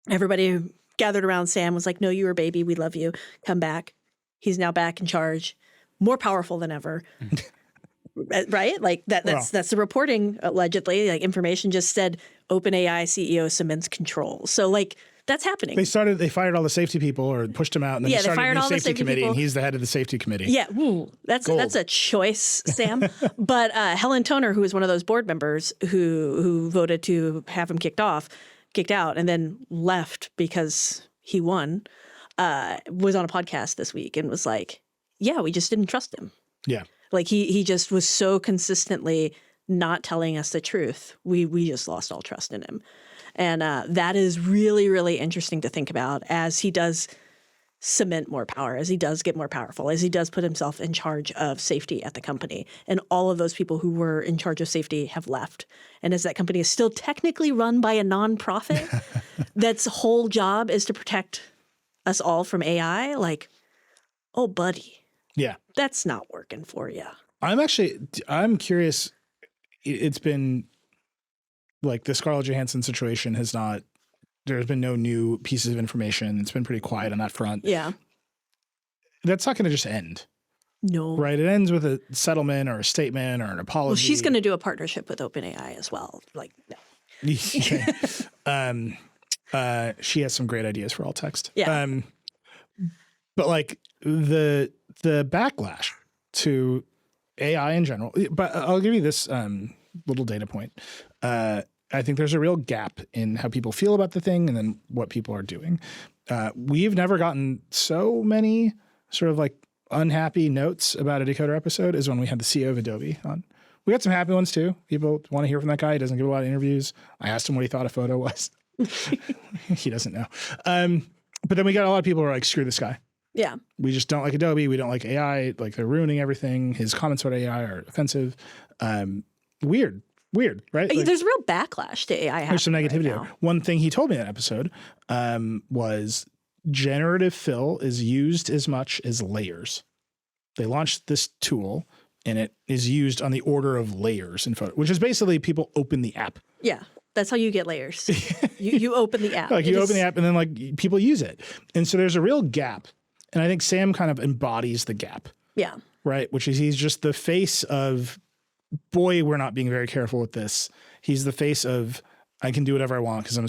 [SPEAKER 3] Everybody gathered around Sam, was like, no, you're a baby, we love you, come back. He's now back in charge, more powerful than ever. Right? Like that's the reporting, allegedly. Like, information just said OpenAI CEO cements control. So like, that's happening.
[SPEAKER 1] They fired all the safety people or pushed him out, and then they started a new safety committee, and he's the head of the safety committee. Yeah,
[SPEAKER 3] that's a choice, Sam. But Helen Toner, who was one of those board members who voted to have him kicked out, and then left because he won, was on a podcast this week and was like, yeah, we just didn't trust him.
[SPEAKER 1] Yeah.
[SPEAKER 3] Like, he just was so consistently not telling us the truth. We just lost all trust in him. And that is really, really interesting to think about as he does cement more power, as he does get more powerful, as he does put himself in charge of safety at the company. And all of those people who were in charge of safety have left. And as that company is still technically run by a nonprofit, that's whole job is to protect us all from AI, like, oh, buddy,
[SPEAKER 1] Yeah.
[SPEAKER 3] that's not working for you.
[SPEAKER 1] I'm curious. It's been like the Scarlett Johansson situation there's been no new pieces of information. It's been pretty quiet on that front.
[SPEAKER 3] Yeah.
[SPEAKER 1] That's not going to just end.
[SPEAKER 3] No.
[SPEAKER 1] Right. It ends with a settlement or a statement or an apology.
[SPEAKER 3] Well, she's going to do a partnership with OpenAI as well. Like, no.
[SPEAKER 1] She has some great ideas for alt text.
[SPEAKER 3] Yeah.
[SPEAKER 1] But like the backlash to AI in general, but I'll give you this little data point. I think there's a real gap in how people feel about the thing and then what people are doing. We've never gotten so many sort of like unhappy notes about a Decoder episode as when we had the CEO of Adobe on. We got some happy ones too. People want to hear from that guy. He doesn't give a lot of interviews. I asked him what he thought a photo was. He doesn't know. But then we got a lot of people who are like, screw this guy.
[SPEAKER 3] Yeah.
[SPEAKER 1] We just don't like Adobe. We don't like AI. Like they're ruining everything. His comments about AI are offensive. Weird, right? Like,
[SPEAKER 3] there's real backlash to AI.
[SPEAKER 1] There's some negativity
[SPEAKER 3] right
[SPEAKER 1] there. One thing he told me in that episode was generative fill is used as much as layers. They launched this tool and it is used on the order of layers in photo, which is basically people open the app.
[SPEAKER 3] Yeah. That's how you get layers. you open the app.
[SPEAKER 1] Like you open the app and then like people use it. And so there's a real gap. And I think Sam kind of embodies the gap.
[SPEAKER 3] Yeah.
[SPEAKER 1] Right. Which is he's just the face of, boy, we're not being very careful with this. He's the face of, I can do whatever I want because I'm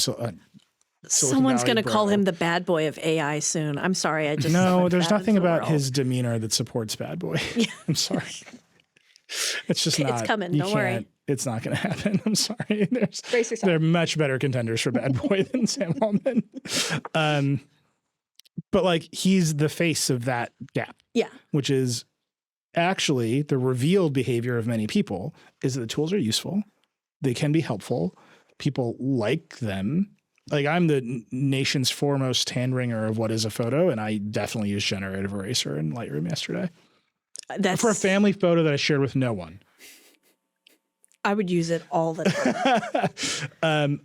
[SPEAKER 3] Someone's going to call him the bad boy of AI soon. I'm sorry. I just
[SPEAKER 1] No, there's nothing about his demeanor that supports bad boy. I'm sorry. It's just not.
[SPEAKER 3] It's coming. Don't worry.
[SPEAKER 1] It's not going to happen. I'm sorry.
[SPEAKER 3] Brace yourself.
[SPEAKER 1] There are much better contenders for bad boy than Sam Altman. But like he's the face of that gap.
[SPEAKER 3] Yeah.
[SPEAKER 1] Which is actually the revealed behavior of many people is that the tools are useful. They can be helpful. People like them. Like I'm the nation's foremost hand wringer of what is a photo, and I definitely used generative eraser in Lightroom yesterday.
[SPEAKER 3] That's
[SPEAKER 1] for a family photo that I shared with no one.
[SPEAKER 3] I would use it all the time.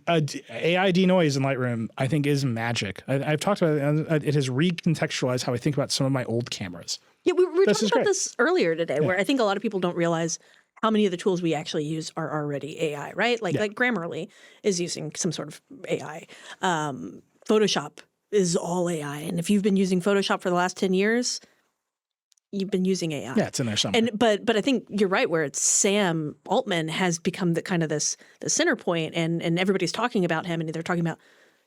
[SPEAKER 1] AI denoise in Lightroom, I think, is magic. I've talked about it. It has recontextualized how I think about some of my old cameras.
[SPEAKER 3] Yeah, we were talking about this earlier today, where I think a lot of people don't realize how many of the tools we actually use are already AI, right? Like Grammarly is using some sort of AI. Photoshop is all AI. And if you've been using Photoshop for the last 10 years, you've been using AI.
[SPEAKER 1] Yeah, it's in there somewhere.
[SPEAKER 3] But I think you're right, where it's Sam Altman has become the kind of the center point, and everybody's talking about him, and they're talking about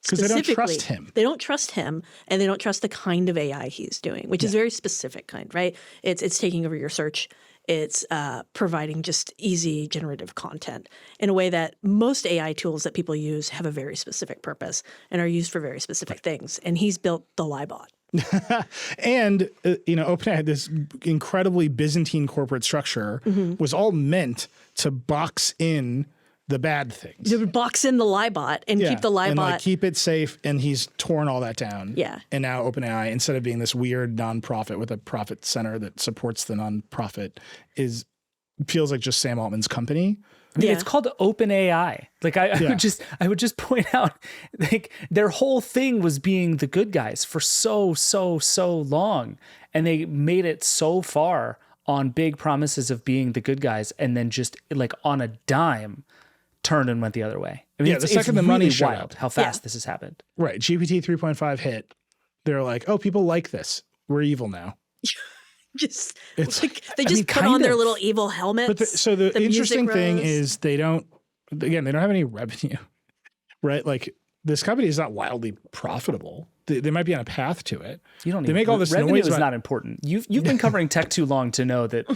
[SPEAKER 1] because they don't trust him.
[SPEAKER 3] They don't trust him, and they don't trust the kind of AI he's doing, which is very specific kind, right? It's taking over your search. It's providing just easy generative content in a way that most AI tools that people use have a very specific purpose and are used for very specific things. And he's built the Liebot.
[SPEAKER 1] And, OpenAI had this incredibly Byzantine corporate structure was all meant to box in the bad things.
[SPEAKER 3] You box in the Liebot and keep the Liebot.
[SPEAKER 1] And like keep it safe, and he's torn all that down.
[SPEAKER 3] Yeah.
[SPEAKER 1] And now OpenAI, instead of being this weird nonprofit with a profit center that supports the nonprofit, feels like just Sam Altman's company.
[SPEAKER 2] I mean, it's called OpenAI. Like I would just point out, like their whole thing was being the good guys for so long, and they made it so far on big promises of being the good guys, and then just like on a dime, turned and went the other way. I mean,
[SPEAKER 1] the second the money showed
[SPEAKER 2] wild how fast this has happened.
[SPEAKER 1] Right, GPT 3.5 hit. They're like, oh, people like this. We're evil now.
[SPEAKER 3] Just like they put on their little evil helmets.
[SPEAKER 1] But the interesting thing is they don't have any revenue, right? Like this company is not wildly profitable. They might be on a path to it.
[SPEAKER 2] You don't.
[SPEAKER 1] They make all this
[SPEAKER 2] revenue
[SPEAKER 1] noise.
[SPEAKER 2] Is not important. You've been covering tech too long to know that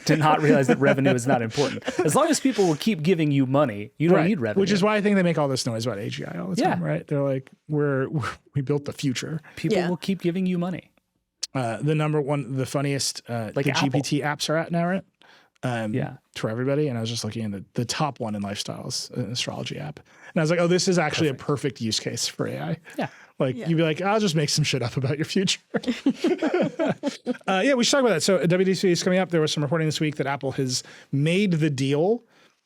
[SPEAKER 2] to not realize that revenue is not important. As long as people will keep giving you money, you don't need revenue.
[SPEAKER 1] Which is why I think they make all this noise about AGI all the time, right? They're like, we built the future.
[SPEAKER 2] People will keep giving you money.
[SPEAKER 1] The number one, the funniest,
[SPEAKER 2] like
[SPEAKER 1] the
[SPEAKER 2] Apple.
[SPEAKER 1] GPT apps are at now, right? for everybody. And I was just looking at the top one in lifestyles, an astrology app. And I was like, oh, this is actually a perfect use case for AI.
[SPEAKER 2] Yeah.
[SPEAKER 1] Like you'd be like, I'll just make some shit up about your future. We should talk about that. So WWDC is coming up. There was some reporting this week that Apple has made the deal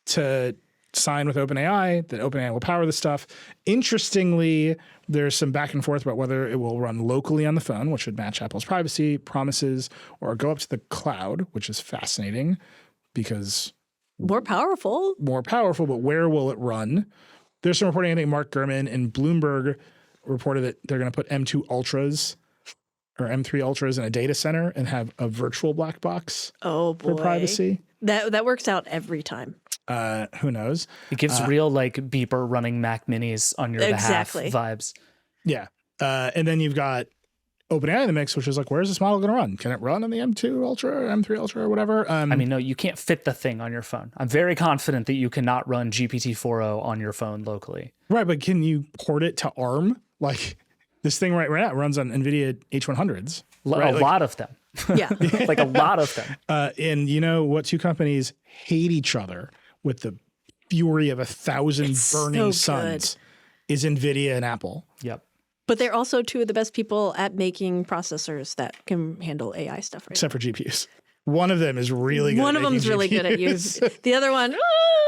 [SPEAKER 1] to sign with OpenAI, that OpenAI will power the stuff. Interestingly, there's some back and forth about whether it will run locally on the phone, which would match Apple's privacy promises, or go up to the cloud, which is fascinating because
[SPEAKER 3] More powerful.
[SPEAKER 1] but where will it run? There's some reporting, I think Mark Gurman and Bloomberg reported that they're going to put M2 Ultras or M3 Ultras in a data center and have a virtual black box
[SPEAKER 3] for
[SPEAKER 1] privacy.
[SPEAKER 3] That works out every time.
[SPEAKER 1] Who knows?
[SPEAKER 2] It gives real like beeper running Mac Minis on your behalf vibes.
[SPEAKER 1] Yeah. And then you've got OpenAI in the mix, which is like, where's this model going to run? Can it run on the M2 Ultra or M3 Ultra or whatever?
[SPEAKER 2] I mean, no, you can't fit the thing on your phone. I'm very confident that you cannot run GPT-4o on your phone locally.
[SPEAKER 1] Right, but can you port it to ARM? Like this thing right now runs on NVIDIA H100s.
[SPEAKER 2] A lot of them.
[SPEAKER 3] Yeah.
[SPEAKER 2] Like a lot of them.
[SPEAKER 1] And you know what? Two companies hate each other with the fury of 1,000 burning suns is NVIDIA and Apple.
[SPEAKER 2] Yep.
[SPEAKER 3] But they're also two of the best people at making processors that can handle AI stuff. Right
[SPEAKER 1] Except for GPUs. One of them is really good.
[SPEAKER 3] One of them's really good at use. The other one,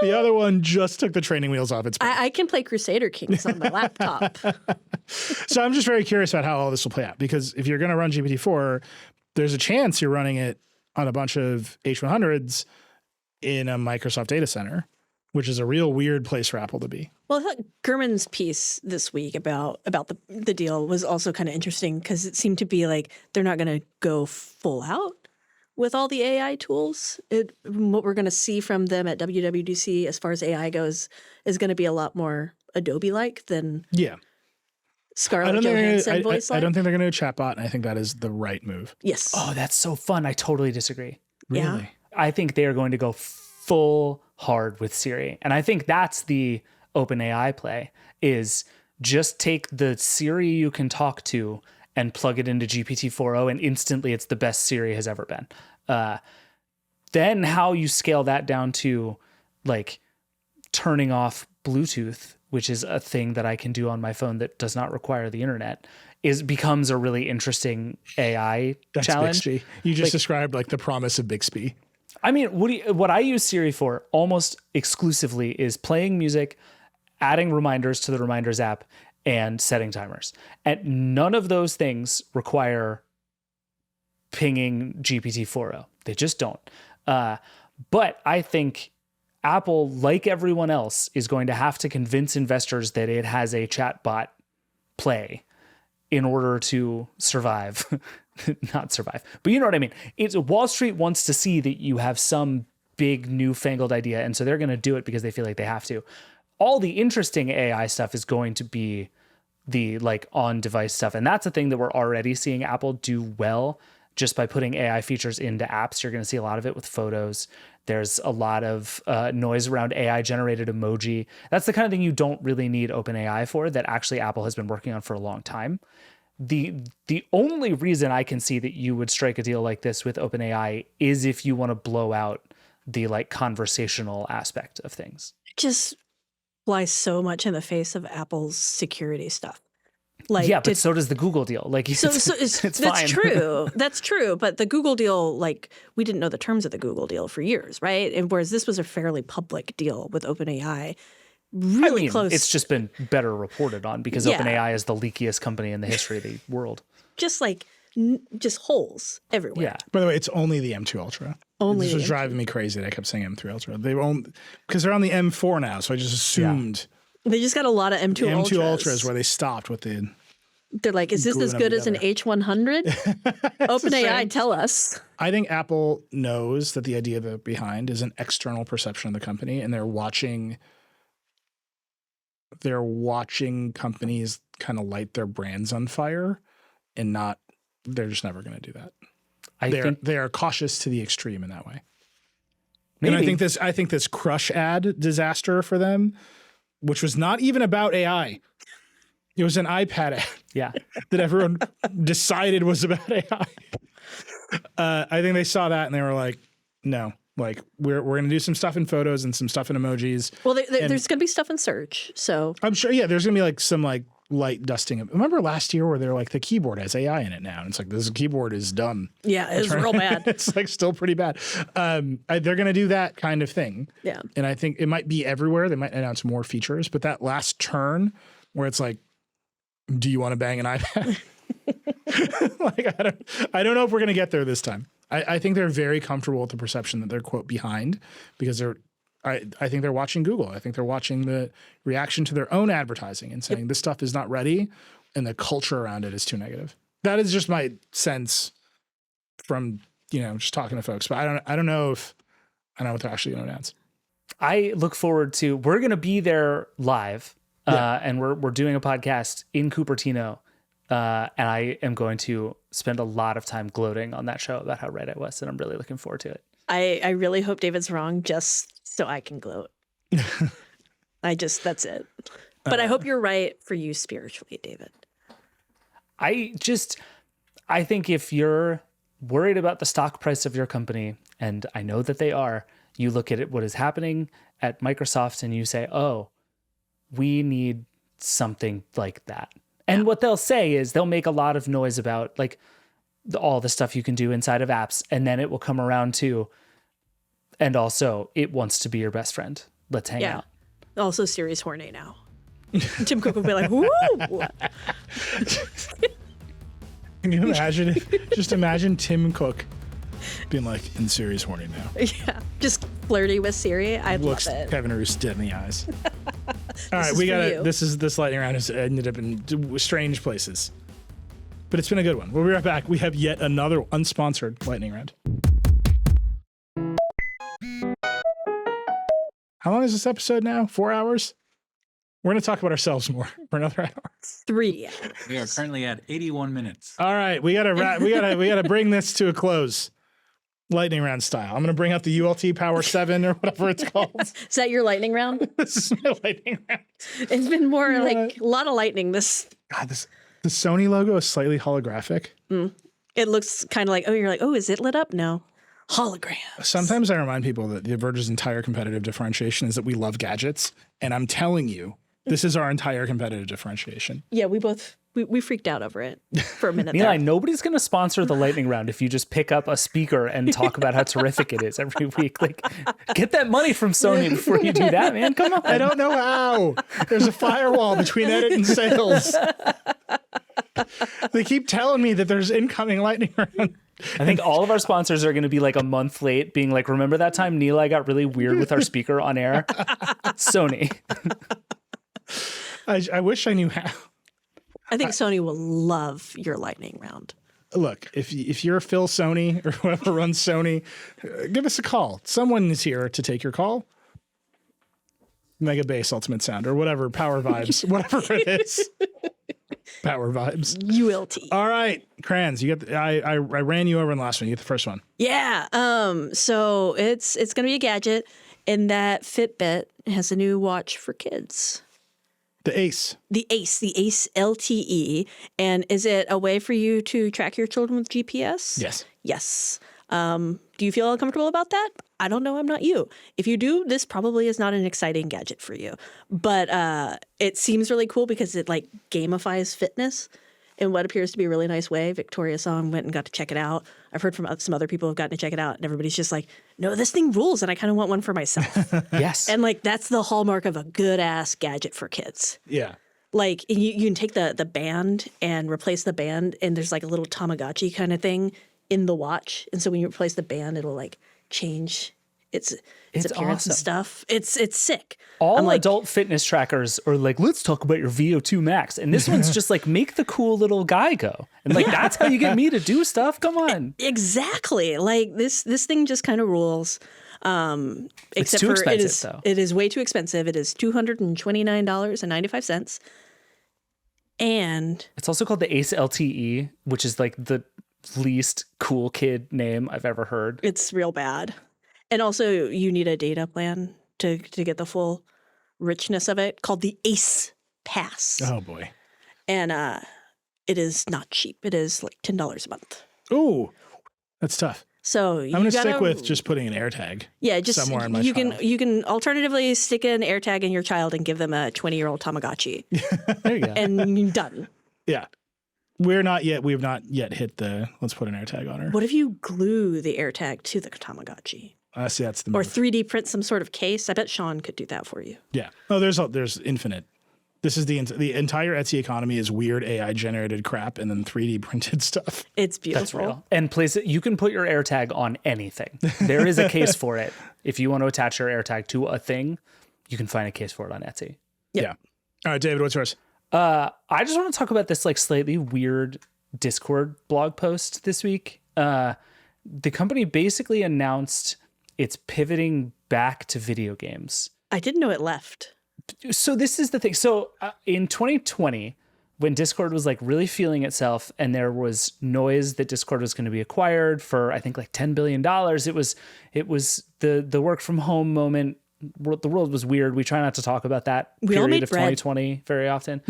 [SPEAKER 1] the other one just took the training wheels off its back.
[SPEAKER 3] I can play Crusader Kings on my laptop.
[SPEAKER 1] So I'm just very curious about how all this will play out, because if you're going to run GPT-4, there's a chance you're running it on a bunch of H100s in a Microsoft data center, which is a real weird place for Apple to be.
[SPEAKER 3] Well, I thought Gurman's piece this week about the deal was also kind of interesting because it seemed to be like they're not going to go full out with all the AI tools. What we're going to see from them at WWDC as far as AI goes is going to be a lot more Adobe-like than Scarlett Johansson voice-like.
[SPEAKER 1] I don't think they're going to do a chatbot, and I think that is the right move.
[SPEAKER 3] Yes.
[SPEAKER 2] Oh, that's so fun. I totally disagree.
[SPEAKER 1] Really?
[SPEAKER 3] Yeah.
[SPEAKER 2] I think they are going to go full hard with Siri. And I think that's the OpenAI play, is just take the Siri you can talk to and plug it into GPT-4o, and instantly it's the best Siri has ever been. Then how you scale that down to like turning off Bluetooth, which is a thing that I can do on my phone that does not require the internet, becomes a really interesting AI challenge.
[SPEAKER 1] Bixby. You just described like the promise of Bixby.
[SPEAKER 2] I mean, what I use Siri for almost exclusively is playing music, adding reminders to the Reminders app, and setting timers. And none of those things require pinging GPT-4o. They just don't. But I think Apple, like everyone else, is going to have to convince investors that it has a chatbot play in order to survive. Not survive, but you know what I mean? Wall Street wants to see that you have some big newfangled idea, and so they're going to do it because they feel like they have to. All the interesting AI stuff is going to be the like on-device stuff, and that's a thing that we're already seeing Apple do well just by putting AI features into apps. You're going to see a lot of it with photos. There's a lot of noise around AI-generated emoji. That's the kind of thing you don't really need OpenAI for, that actually Apple has been working on for a long time. The only reason I can see that you would strike a deal like this with OpenAI is if you want to blow out the like conversational aspect of things.
[SPEAKER 3] It just flies so much in the face of Apple's security stuff. Like,
[SPEAKER 2] yeah, but so does the Google deal. Like, it's
[SPEAKER 3] that's
[SPEAKER 2] fine.
[SPEAKER 3] true. That's true. But the Google deal, like, we didn't know the terms of the Google deal for years, right? And whereas this was a fairly public deal with OpenAI. Really close.
[SPEAKER 2] It's just been better reported on because OpenAI is the leakiest company in the history of the world.
[SPEAKER 3] Just like, just holes everywhere.
[SPEAKER 2] Yeah.
[SPEAKER 1] By the way, it's only the M2 Ultra. This was driving me crazy that I kept saying M3 Ultra. Because they're on the M4 now, so I just assumed.
[SPEAKER 3] Yeah. They just got a lot of M2 Ultras.
[SPEAKER 1] M2 Ultras where they stopped with the.
[SPEAKER 3] They're like, is this as good as an H100? OpenAI, tell us.
[SPEAKER 1] I think Apple knows that the idea behind is an external perception of the company, and they're watching companies kind of light their brands on fire, and they're just never going to do that. They are cautious to the extreme in that way. Maybe. And I think this Crush ad disaster for them, which was not even about AI. It was an iPad ad that everyone decided was about AI. I think they saw that and they were like, no, Like we're going to do some stuff in photos and some stuff in emojis.
[SPEAKER 3] Well, there's going to be stuff in search. So
[SPEAKER 1] I'm sure, yeah, there's going to be like some like light dusting. Remember last year where they're like the keyboard has AI in it now, and it's like this keyboard is dumb.
[SPEAKER 3] Yeah, it's real bad.
[SPEAKER 1] It's like still pretty bad. They're going to do that kind of thing.
[SPEAKER 3] Yeah,
[SPEAKER 1] and I think it might be everywhere. They might announce more features, but that last turn where it's like, do you want to bang an iPad? Like I don't know if we're going to get there this time. I think they're very comfortable with the perception that they're quote behind because I think they're watching Google. I think they're watching the reaction to their own advertising and saying this stuff is not ready and the culture around it is too negative. That is just my sense from, just talking to folks, but I don't know if I know what they're actually going to announce.
[SPEAKER 2] I look forward to, we're going to be there live and we're doing a podcast in Cupertino. And I am going to spend a lot of time gloating on that show about how right I was. And I'm really looking forward to it.
[SPEAKER 3] I really hope David's wrong just so I can gloat. That's it. But I hope you're right for you spiritually, David. I
[SPEAKER 2] think if you're worried about the stock price of your company, and I know that they are, you look at what is happening at Microsoft and you say, oh, we need something like that. And what they'll say is they'll make a lot of noise about like all the stuff you can do inside of apps. And then it will come around to, and also it wants to be your best friend. Let's hang out.
[SPEAKER 3] Also Siri's horny now. Tim Cook will be like, woo!
[SPEAKER 1] Can you imagine just imagine Tim Cook being like, and Siri's horny now.
[SPEAKER 3] Yeah. Just flirty with Siri. I'd
[SPEAKER 1] looks
[SPEAKER 3] love it.
[SPEAKER 1] Kevin Roos dead in the eyes. All right, we got this lightning round has ended up in strange places. But it's been a good one. We'll be right back. We have yet another unsponsored lightning round. How long is this episode now? 4 hours? We're going to talk about ourselves more for another hour.
[SPEAKER 3] 3 hours.
[SPEAKER 4] We are currently at 81 minutes.
[SPEAKER 1] All right, we got to bring this to a close. Lightning round style. I'm going to bring out the ULT Power 7 or whatever it's called.
[SPEAKER 3] Is that your lightning round?
[SPEAKER 1] This is my lightning round.
[SPEAKER 3] It's been more like a lot of lightning.
[SPEAKER 1] God, the Sony logo is slightly holographic.
[SPEAKER 3] It looks kind of like, you're like, is it lit up? No. Hologram.
[SPEAKER 1] Sometimes I remind people that the Verge's entire competitive differentiation is that we love gadgets. And I'm telling you, this is our entire competitive differentiation.
[SPEAKER 3] Yeah, we freaked out over it for a minute.
[SPEAKER 2] Nilay, nobody's going to sponsor the lightning round if you just pick up a speaker and talk about how terrific it is every week. Like, get that money from Sony before you do that, man. Come on.
[SPEAKER 1] I don't know how. There's a firewall between edit and sales. They keep telling me that there's incoming lightning round.
[SPEAKER 2] I think all of our sponsors are going to be like a month late being like, remember that time Nilay got really weird with our speaker on air? Sony.
[SPEAKER 1] I wish I knew how.
[SPEAKER 3] I think Sony will love your lightning round.
[SPEAKER 1] Look, if you're Phil Sony or whoever runs Sony, give us a call. Someone is here to take your call. Mega Bass Ultimate Sound or whatever, Power Vibes, whatever it is. Power Vibes.
[SPEAKER 3] ULT.
[SPEAKER 1] All right, Cranz, you got. I ran you over in the last one. You get the first one.
[SPEAKER 3] Yeah. So it's going to be a gadget, and that Fitbit has a new watch for kids.
[SPEAKER 1] The Ace.
[SPEAKER 3] The Ace LTE. And is it a way for you to track your children with GPS?
[SPEAKER 1] Yes.
[SPEAKER 3] Yes. Do you feel uncomfortable about that? I don't know. I'm not you. If you do, this probably is not an exciting gadget for you. But it seems really cool because it like gamifies fitness in what appears to be a really nice way. Victoria Song went and got to check it out. I've heard from some other people who've gotten to check it out, and everybody's just like, no, this thing rules, and I kind of want one for myself.
[SPEAKER 2] Yes.
[SPEAKER 3] And like that's the hallmark of a good-ass gadget for kids.
[SPEAKER 1] Yeah.
[SPEAKER 3] Like you can take the band and replace the band, and there's like a little Tamagotchi kind of thing in the watch. And so when you replace the band, it'll like change its appearance and stuff. It's sick.
[SPEAKER 2] All adult fitness trackers are like, let's talk about your VO2 max. And this one's just like, make the cool little guy go. And like, that's how you get me to do stuff. Come on.
[SPEAKER 3] Exactly. Like this thing just kind of rules.
[SPEAKER 2] It's too expensive, though.
[SPEAKER 3] It is way too expensive. It is $229.95. And
[SPEAKER 2] it's also called the Ace LTE, which is like the least cool kid name I've ever heard.
[SPEAKER 3] It's real bad. And also you need a data plan to get the full richness of it, called the Ace Pass.
[SPEAKER 1] Oh boy.
[SPEAKER 3] And it is not cheap. It is like $10 a month.
[SPEAKER 1] Ooh, that's tough.
[SPEAKER 3] So
[SPEAKER 1] I'm going to stick with just putting an AirTag.
[SPEAKER 3] Yeah, just
[SPEAKER 1] somewhere in my
[SPEAKER 3] you
[SPEAKER 1] child.
[SPEAKER 3] you can alternatively stick an AirTag in your child and give them a 20-year-old Tamagotchi.
[SPEAKER 2] There you go.
[SPEAKER 3] And done.
[SPEAKER 1] Yeah. We've not yet hit the let's put an AirTag on her.
[SPEAKER 3] What if you glue the AirTag to the Tamagotchi?
[SPEAKER 1] See, that's the
[SPEAKER 3] Or
[SPEAKER 1] move.
[SPEAKER 3] 3D print some sort of case? I bet Sean could do that for you.
[SPEAKER 1] Yeah. Oh, there's infinite. This is the entire Etsy economy is weird AI generated crap and then 3D printed stuff.
[SPEAKER 3] It's beautiful.
[SPEAKER 2] That's real. And place it. You can put your AirTag on anything. There is a case for it. If you want to attach your AirTag to a thing, you can find a case for it on Etsy.
[SPEAKER 3] Yep.
[SPEAKER 1] Yeah. All right, David, what's yours?
[SPEAKER 2] I just want to talk about this like slightly weird Discord blog post this week. The company basically announced it's pivoting back to video games.
[SPEAKER 3] I didn't know it left.
[SPEAKER 2] So this is the thing. So in 2020, when Discord was like really feeling itself and there was noise that Discord was going to be acquired for, I think like $10 billion, it was the work from home moment. The world was weird. We try not to talk about that period of 2020 very often.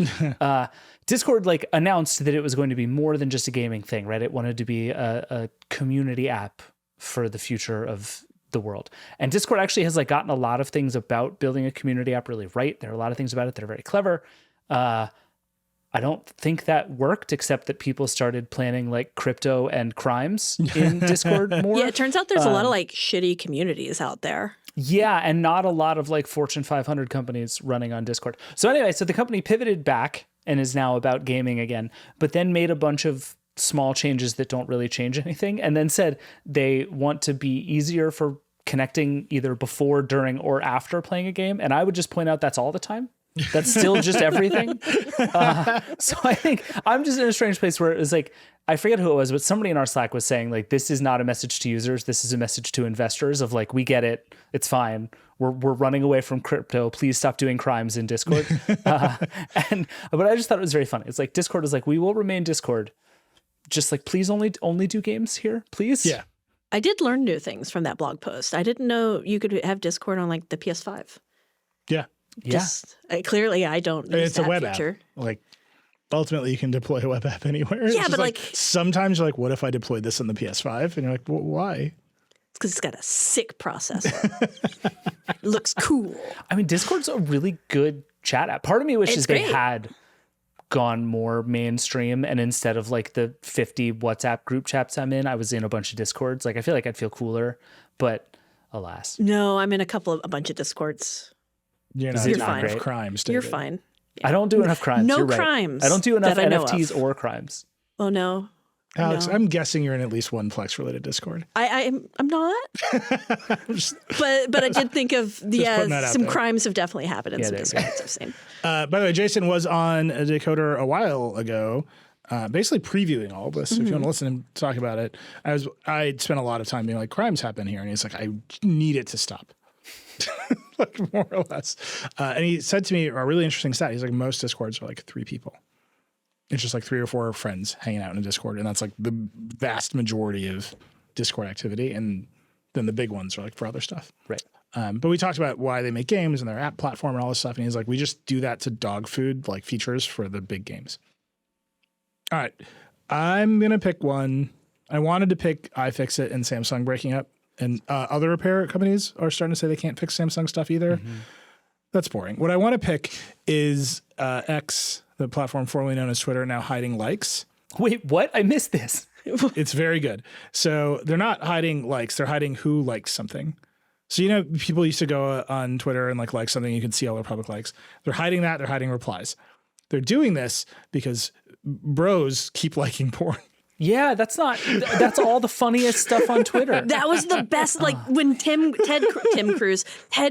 [SPEAKER 2] Discord like announced that it was going to be more than just a gaming thing, right? It wanted to be a community app for the future of the world. And Discord actually has like gotten a lot of things about building a community app really right. There are a lot of things about it that are very clever. I don't think that worked, except that people started planning like crypto and crimes in Discord more.
[SPEAKER 3] Yeah, it turns out there's a lot of like shitty communities out there.
[SPEAKER 2] Yeah, and not a lot of like Fortune 500 companies running on Discord. So anyway, so the company pivoted back and is now about gaming again, but then made a bunch of small changes that don't really change anything, and then said they want to be easier for connecting either before, during, or after playing a game. And I would just point out that's all the time. That's still just everything. So I think I'm just in a strange place where it was like, I forget who it was, but somebody in our Slack was saying like, this is not a message to users. This is a message to investors of like, we get it. It's fine. We're running away from crypto. Please stop doing crimes in Discord. But I just thought it was very funny. It's like Discord is like, we will remain Discord. Just like, please only do games here, please.
[SPEAKER 1] Yeah.
[SPEAKER 3] I did learn new things from that blog post. I didn't know you could have Discord on like the PS5.
[SPEAKER 1] Yeah.
[SPEAKER 2] Yeah.
[SPEAKER 3] Clearly, I don't use
[SPEAKER 1] It's a
[SPEAKER 3] that
[SPEAKER 1] web
[SPEAKER 3] feature.
[SPEAKER 1] app. Like, ultimately, you can deploy a web app anywhere. It's
[SPEAKER 3] Yeah,
[SPEAKER 1] just
[SPEAKER 3] but like
[SPEAKER 1] sometimes you're like, what if I deployed this on the PS5? And you're like, well, why?
[SPEAKER 3] it's because it's got a sick processor. It looks cool.
[SPEAKER 2] I mean, Discord's a really good chat app. Part of me wishes
[SPEAKER 3] It's
[SPEAKER 2] they
[SPEAKER 3] great.
[SPEAKER 2] had gone more mainstream, and instead of like the 50 WhatsApp group chats I'm in, I was in a bunch of Discords. Like, I feel like I'd feel cooler, but alas.
[SPEAKER 3] No, I'm in a bunch of Discords.
[SPEAKER 1] You're
[SPEAKER 2] Is
[SPEAKER 1] not
[SPEAKER 2] it
[SPEAKER 1] doing
[SPEAKER 2] not
[SPEAKER 1] enough
[SPEAKER 2] great?
[SPEAKER 1] crimes.
[SPEAKER 3] You're
[SPEAKER 1] David.
[SPEAKER 3] fine.
[SPEAKER 2] I don't do enough crimes.
[SPEAKER 3] No
[SPEAKER 2] You're right.
[SPEAKER 3] crimes
[SPEAKER 2] I don't do enough
[SPEAKER 3] that I know
[SPEAKER 2] NFTs
[SPEAKER 3] of.
[SPEAKER 2] or crimes.
[SPEAKER 3] Oh no,
[SPEAKER 1] Alex,
[SPEAKER 3] No.
[SPEAKER 1] I'm guessing you're in at least one Plex related Discord.
[SPEAKER 3] I'm not. but I did think of
[SPEAKER 1] putting that out
[SPEAKER 3] some
[SPEAKER 1] there.
[SPEAKER 3] crimes have definitely happened in
[SPEAKER 2] Yeah,
[SPEAKER 3] some
[SPEAKER 2] there you go.
[SPEAKER 3] Discords I've seen.
[SPEAKER 1] By the way, Jason was on Decoder a while ago, basically previewing all of this. If you want to listen to him talk about it, I spent a lot of time being like, crimes happen here. And he's like, I need it to stop. Like, more or less. And he said to me a really interesting stat. He's like, most Discords are like 3 people. It's just like 3 or 4 friends hanging out in a Discord. And that's like the vast majority of Discord activity. And then the big ones are like for other stuff.
[SPEAKER 2] Right.
[SPEAKER 1] But we talked about why they make games and their app platform and all this stuff. And he's like, we just do that to dog food, like features for the big games. All right. I'm going to pick one. I wanted to pick iFixit and Samsung breaking up. And other repair companies are starting to say they can't fix Samsung stuff either. Mm-hmm. That's boring. What I want to pick is X, the platform formerly known as Twitter, now hiding likes.
[SPEAKER 2] Wait, what? I missed this.
[SPEAKER 1] It's very good. So they're not hiding likes. They're hiding who likes something. So, you know, people used to go on Twitter and like something. You can see all their public likes. They're hiding that. They're hiding replies. They're doing this because bros keep liking porn.
[SPEAKER 2] Yeah, that's all the funniest stuff on Twitter.
[SPEAKER 3] That was the best. Like when Ted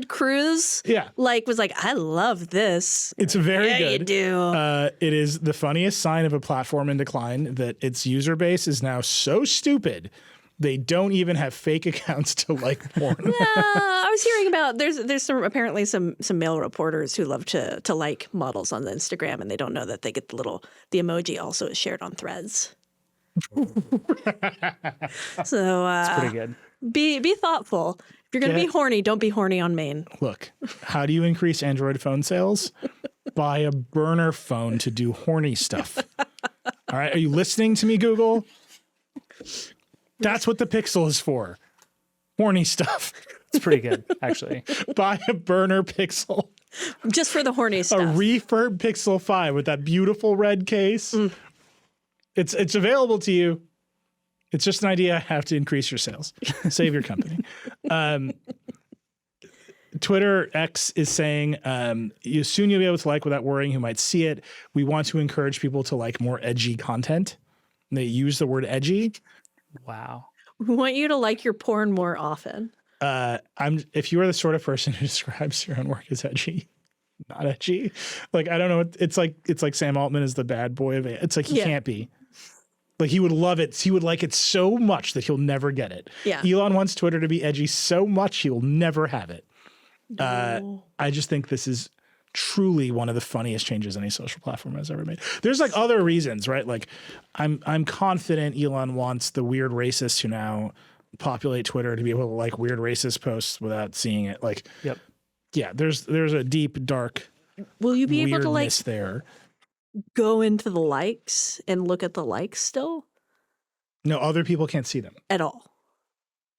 [SPEAKER 3] Cruz,
[SPEAKER 1] Yeah.
[SPEAKER 3] like was like, I love this.
[SPEAKER 1] It's very
[SPEAKER 3] Yeah,
[SPEAKER 1] good.
[SPEAKER 3] you do.
[SPEAKER 1] It is the funniest sign of a platform in decline that its user base is now so stupid they don't even have fake accounts to like porn.
[SPEAKER 3] I was hearing about there's apparently some male reporters who love to like models on Instagram, and they don't know that they get the emoji also is shared on Threads. So
[SPEAKER 2] It's pretty good.
[SPEAKER 3] be thoughtful. If you're going to be horny, don't be horny on Maine.
[SPEAKER 1] Look, how do you increase Android phone sales? Buy a burner phone to do horny stuff. All right. Are you listening to me, Google? That's what the Pixel is for. Horny stuff.
[SPEAKER 2] It's pretty good, actually.
[SPEAKER 1] Buy a burner Pixel.
[SPEAKER 3] Just for the horny stuff.
[SPEAKER 1] A refurb Pixel 5 with that beautiful red case. It's available to you. It's just an idea. Have to increase your sales. Save your company. Twitter X is saying soon you'll be able to like without worrying who might see it. We want to encourage people to like more edgy content. They use the word edgy.
[SPEAKER 2] Wow.
[SPEAKER 3] We want you to like your porn more often.
[SPEAKER 1] If you are the sort of person who describes your own work as edgy, not edgy, like I don't know, it's like Sam Altman is the bad boy of it. It's like he can't be. Like he would love it. He would like it so much that he'll never get it.
[SPEAKER 3] Yeah.
[SPEAKER 1] Elon wants Twitter to be edgy so much he will never have it.
[SPEAKER 3] No.
[SPEAKER 1] I just think this is truly one of the funniest changes any social platform has ever made. There's like other reasons, right? Like I'm confident Elon wants the weird racists who now populate Twitter to be able to like weird racist posts without seeing it. Like,
[SPEAKER 2] Yep.
[SPEAKER 1] Yeah, there's a deep, dark
[SPEAKER 3] Will you be able to like
[SPEAKER 1] weirdness there.
[SPEAKER 3] go into the likes and look at the likes still
[SPEAKER 1] No, other people can't see them.
[SPEAKER 3] at all?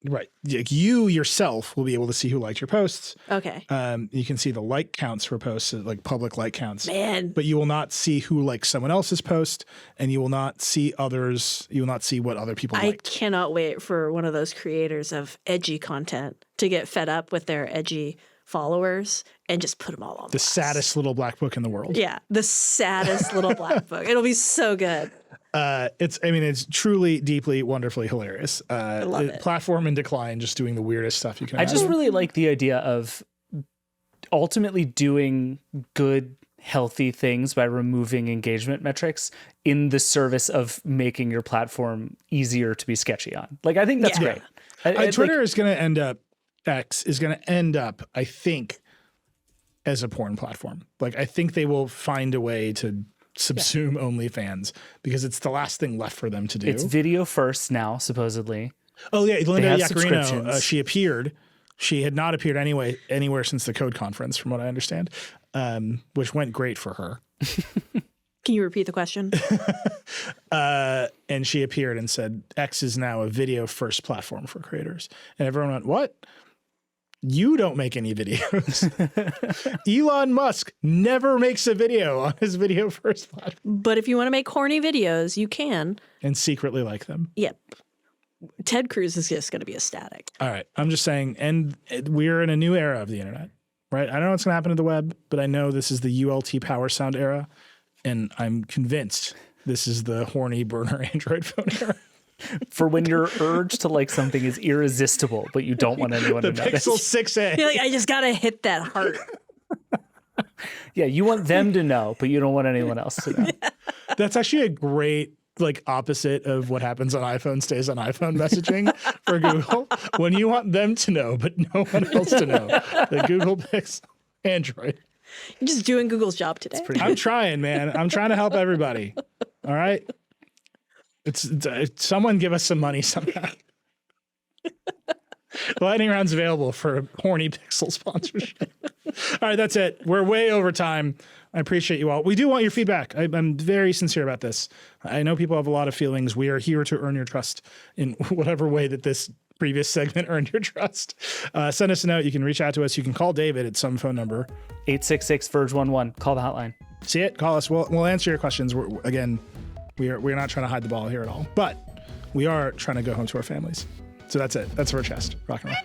[SPEAKER 1] Right. Like you yourself will be able to see who liked your posts.
[SPEAKER 3] Okay.
[SPEAKER 1] You can see the like counts for posts, like public like counts.
[SPEAKER 3] Man.
[SPEAKER 1] But you will not see who likes someone else's post, and you will not see others. You will not see what other people
[SPEAKER 3] I
[SPEAKER 1] liked.
[SPEAKER 3] cannot wait for one of those creators of edgy content to get fed up with their edgy followers and just put them all on
[SPEAKER 1] The
[SPEAKER 3] blast.
[SPEAKER 1] saddest little black book in the world.
[SPEAKER 3] Yeah, the saddest little black book. It'll be so good.
[SPEAKER 1] It's truly, deeply, wonderfully hilarious.
[SPEAKER 3] I love it.
[SPEAKER 1] Platform in decline, just doing the weirdest stuff you can
[SPEAKER 2] I
[SPEAKER 1] imagine.
[SPEAKER 2] just really like the idea of ultimately doing good, healthy things by removing engagement metrics in the service of making your platform easier to be sketchy on. Like, I think that's
[SPEAKER 3] Yeah.
[SPEAKER 2] great.
[SPEAKER 1] Twitter is going to end up, X is going to end up, I think, as a porn platform. Like, I think they will find a way to subsume OnlyFans because it's the last thing left for them to do.
[SPEAKER 2] It's video first now, supposedly.
[SPEAKER 1] Oh yeah, Linda
[SPEAKER 2] have
[SPEAKER 1] Yaccarino,
[SPEAKER 2] subscriptions.
[SPEAKER 1] she appeared. She had not appeared anywhere since the Code Conference, from what I understand, which went great for her.
[SPEAKER 3] Can you repeat the question?
[SPEAKER 1] And she appeared and said, X is now a video first platform for creators. And everyone went, what? You don't make any videos. Elon Musk never makes a video on his video first platform.
[SPEAKER 3] But if you want to make horny videos, you can.
[SPEAKER 1] And secretly like them.
[SPEAKER 3] Yep. Ted Cruz is just going to be ecstatic.
[SPEAKER 1] All right. I'm just saying, and we're in a new era of the internet, right? I don't know what's going to happen to the web, but I know this is the ULT power sound era. And I'm convinced this is the horny burner Android phone era.
[SPEAKER 2] For when your urge to like something is irresistible, but you don't want anyone
[SPEAKER 1] The
[SPEAKER 2] to notice.
[SPEAKER 1] Pixel 6a.
[SPEAKER 3] You're like, I just got to hit that heart.
[SPEAKER 2] Yeah, you want them to know, but you don't want anyone else to know.
[SPEAKER 1] That's actually a great like opposite of what happens on iPhone stays on iPhone messaging for Google. When you want them to know, but no one else to know. The Google Pixel Android.
[SPEAKER 3] You're just doing Google's job today.
[SPEAKER 1] I'm trying, man. I'm trying to help everybody. All right. It's someone give us some money somehow. The lightning round's available for a horny Pixel sponsorship. All right, that's it. We're way over time. I appreciate you all. We do want your feedback. I'm very sincere about this. I know people have a lot of feelings. We are here to earn your trust in whatever way that this previous segment earned your trust. Send us a note. You can reach out to us. You can call David at some phone number.
[SPEAKER 2] 866-VERGE-11. Call the hotline.
[SPEAKER 1] See it? Call us. We'll answer your questions. We're not trying to hide the ball here at all, but we are trying to go home to our families. So that's it. That's Vergecast. Rock and roll.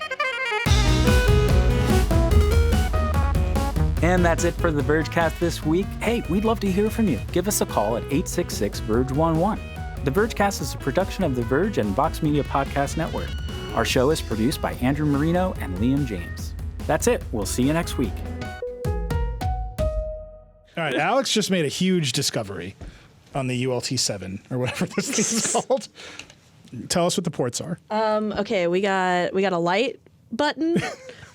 [SPEAKER 5] And that's it for the Vergecast this week. Hey, we'd love to hear from you. Give us a call at 866-VERGE-11. The Vergecast is a production of the Verge and Vox Media Podcast Network. Our show is produced by Andrew Marino and Liam James. That's it. We'll see you next week.
[SPEAKER 1] All right. Alex just made a huge discovery on the ULT7 or whatever this thing is called. Tell us what the ports are.
[SPEAKER 3] Okay, we got a light button.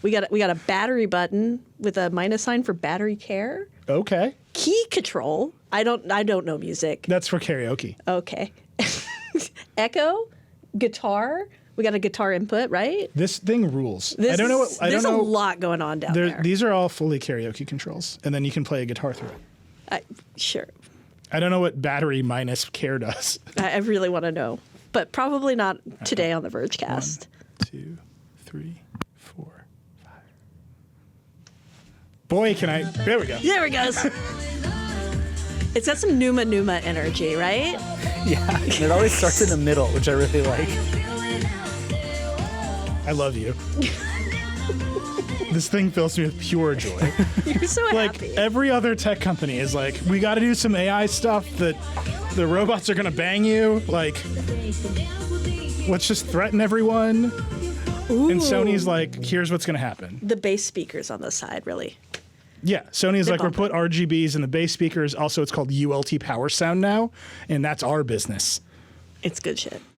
[SPEAKER 3] we got a battery button with a minus sign for battery care.
[SPEAKER 1] Okay.
[SPEAKER 3] Key control. I don't know music.
[SPEAKER 1] That's for karaoke.
[SPEAKER 3] Okay. Echo, guitar. We got a guitar input, right?
[SPEAKER 1] This thing rules. I don't know what. I don't
[SPEAKER 3] There's
[SPEAKER 1] know.
[SPEAKER 3] a lot going on down there.
[SPEAKER 1] These are all fully karaoke controls, and then you can play a guitar through it.
[SPEAKER 3] Sure.
[SPEAKER 1] I don't know what battery minus care does.
[SPEAKER 3] I really want to know. but probably not today on the Vergecast.
[SPEAKER 1] 2, 3, 4, 5. Boy, can I... There we go.
[SPEAKER 3] There it goes. It's got some Numa energy, right?
[SPEAKER 2] Yeah, and it always starts in the middle, which I really like.
[SPEAKER 1] I love you. This thing fills me with pure joy.
[SPEAKER 3] You're so
[SPEAKER 1] Like,
[SPEAKER 3] happy.
[SPEAKER 1] every other tech company is like, we got to do some AI stuff that the robots are going to bang you. Like, let's just threaten everyone.
[SPEAKER 3] Ooh.
[SPEAKER 1] And Sony's like, here's what's going to happen.
[SPEAKER 3] The bass speakers on the side, really.
[SPEAKER 1] Yeah, Sony's like, we're
[SPEAKER 3] bump
[SPEAKER 1] put RGBs in the bass speakers. Also, it's called ULT power sound now, and that's our business.
[SPEAKER 3] It's good shit.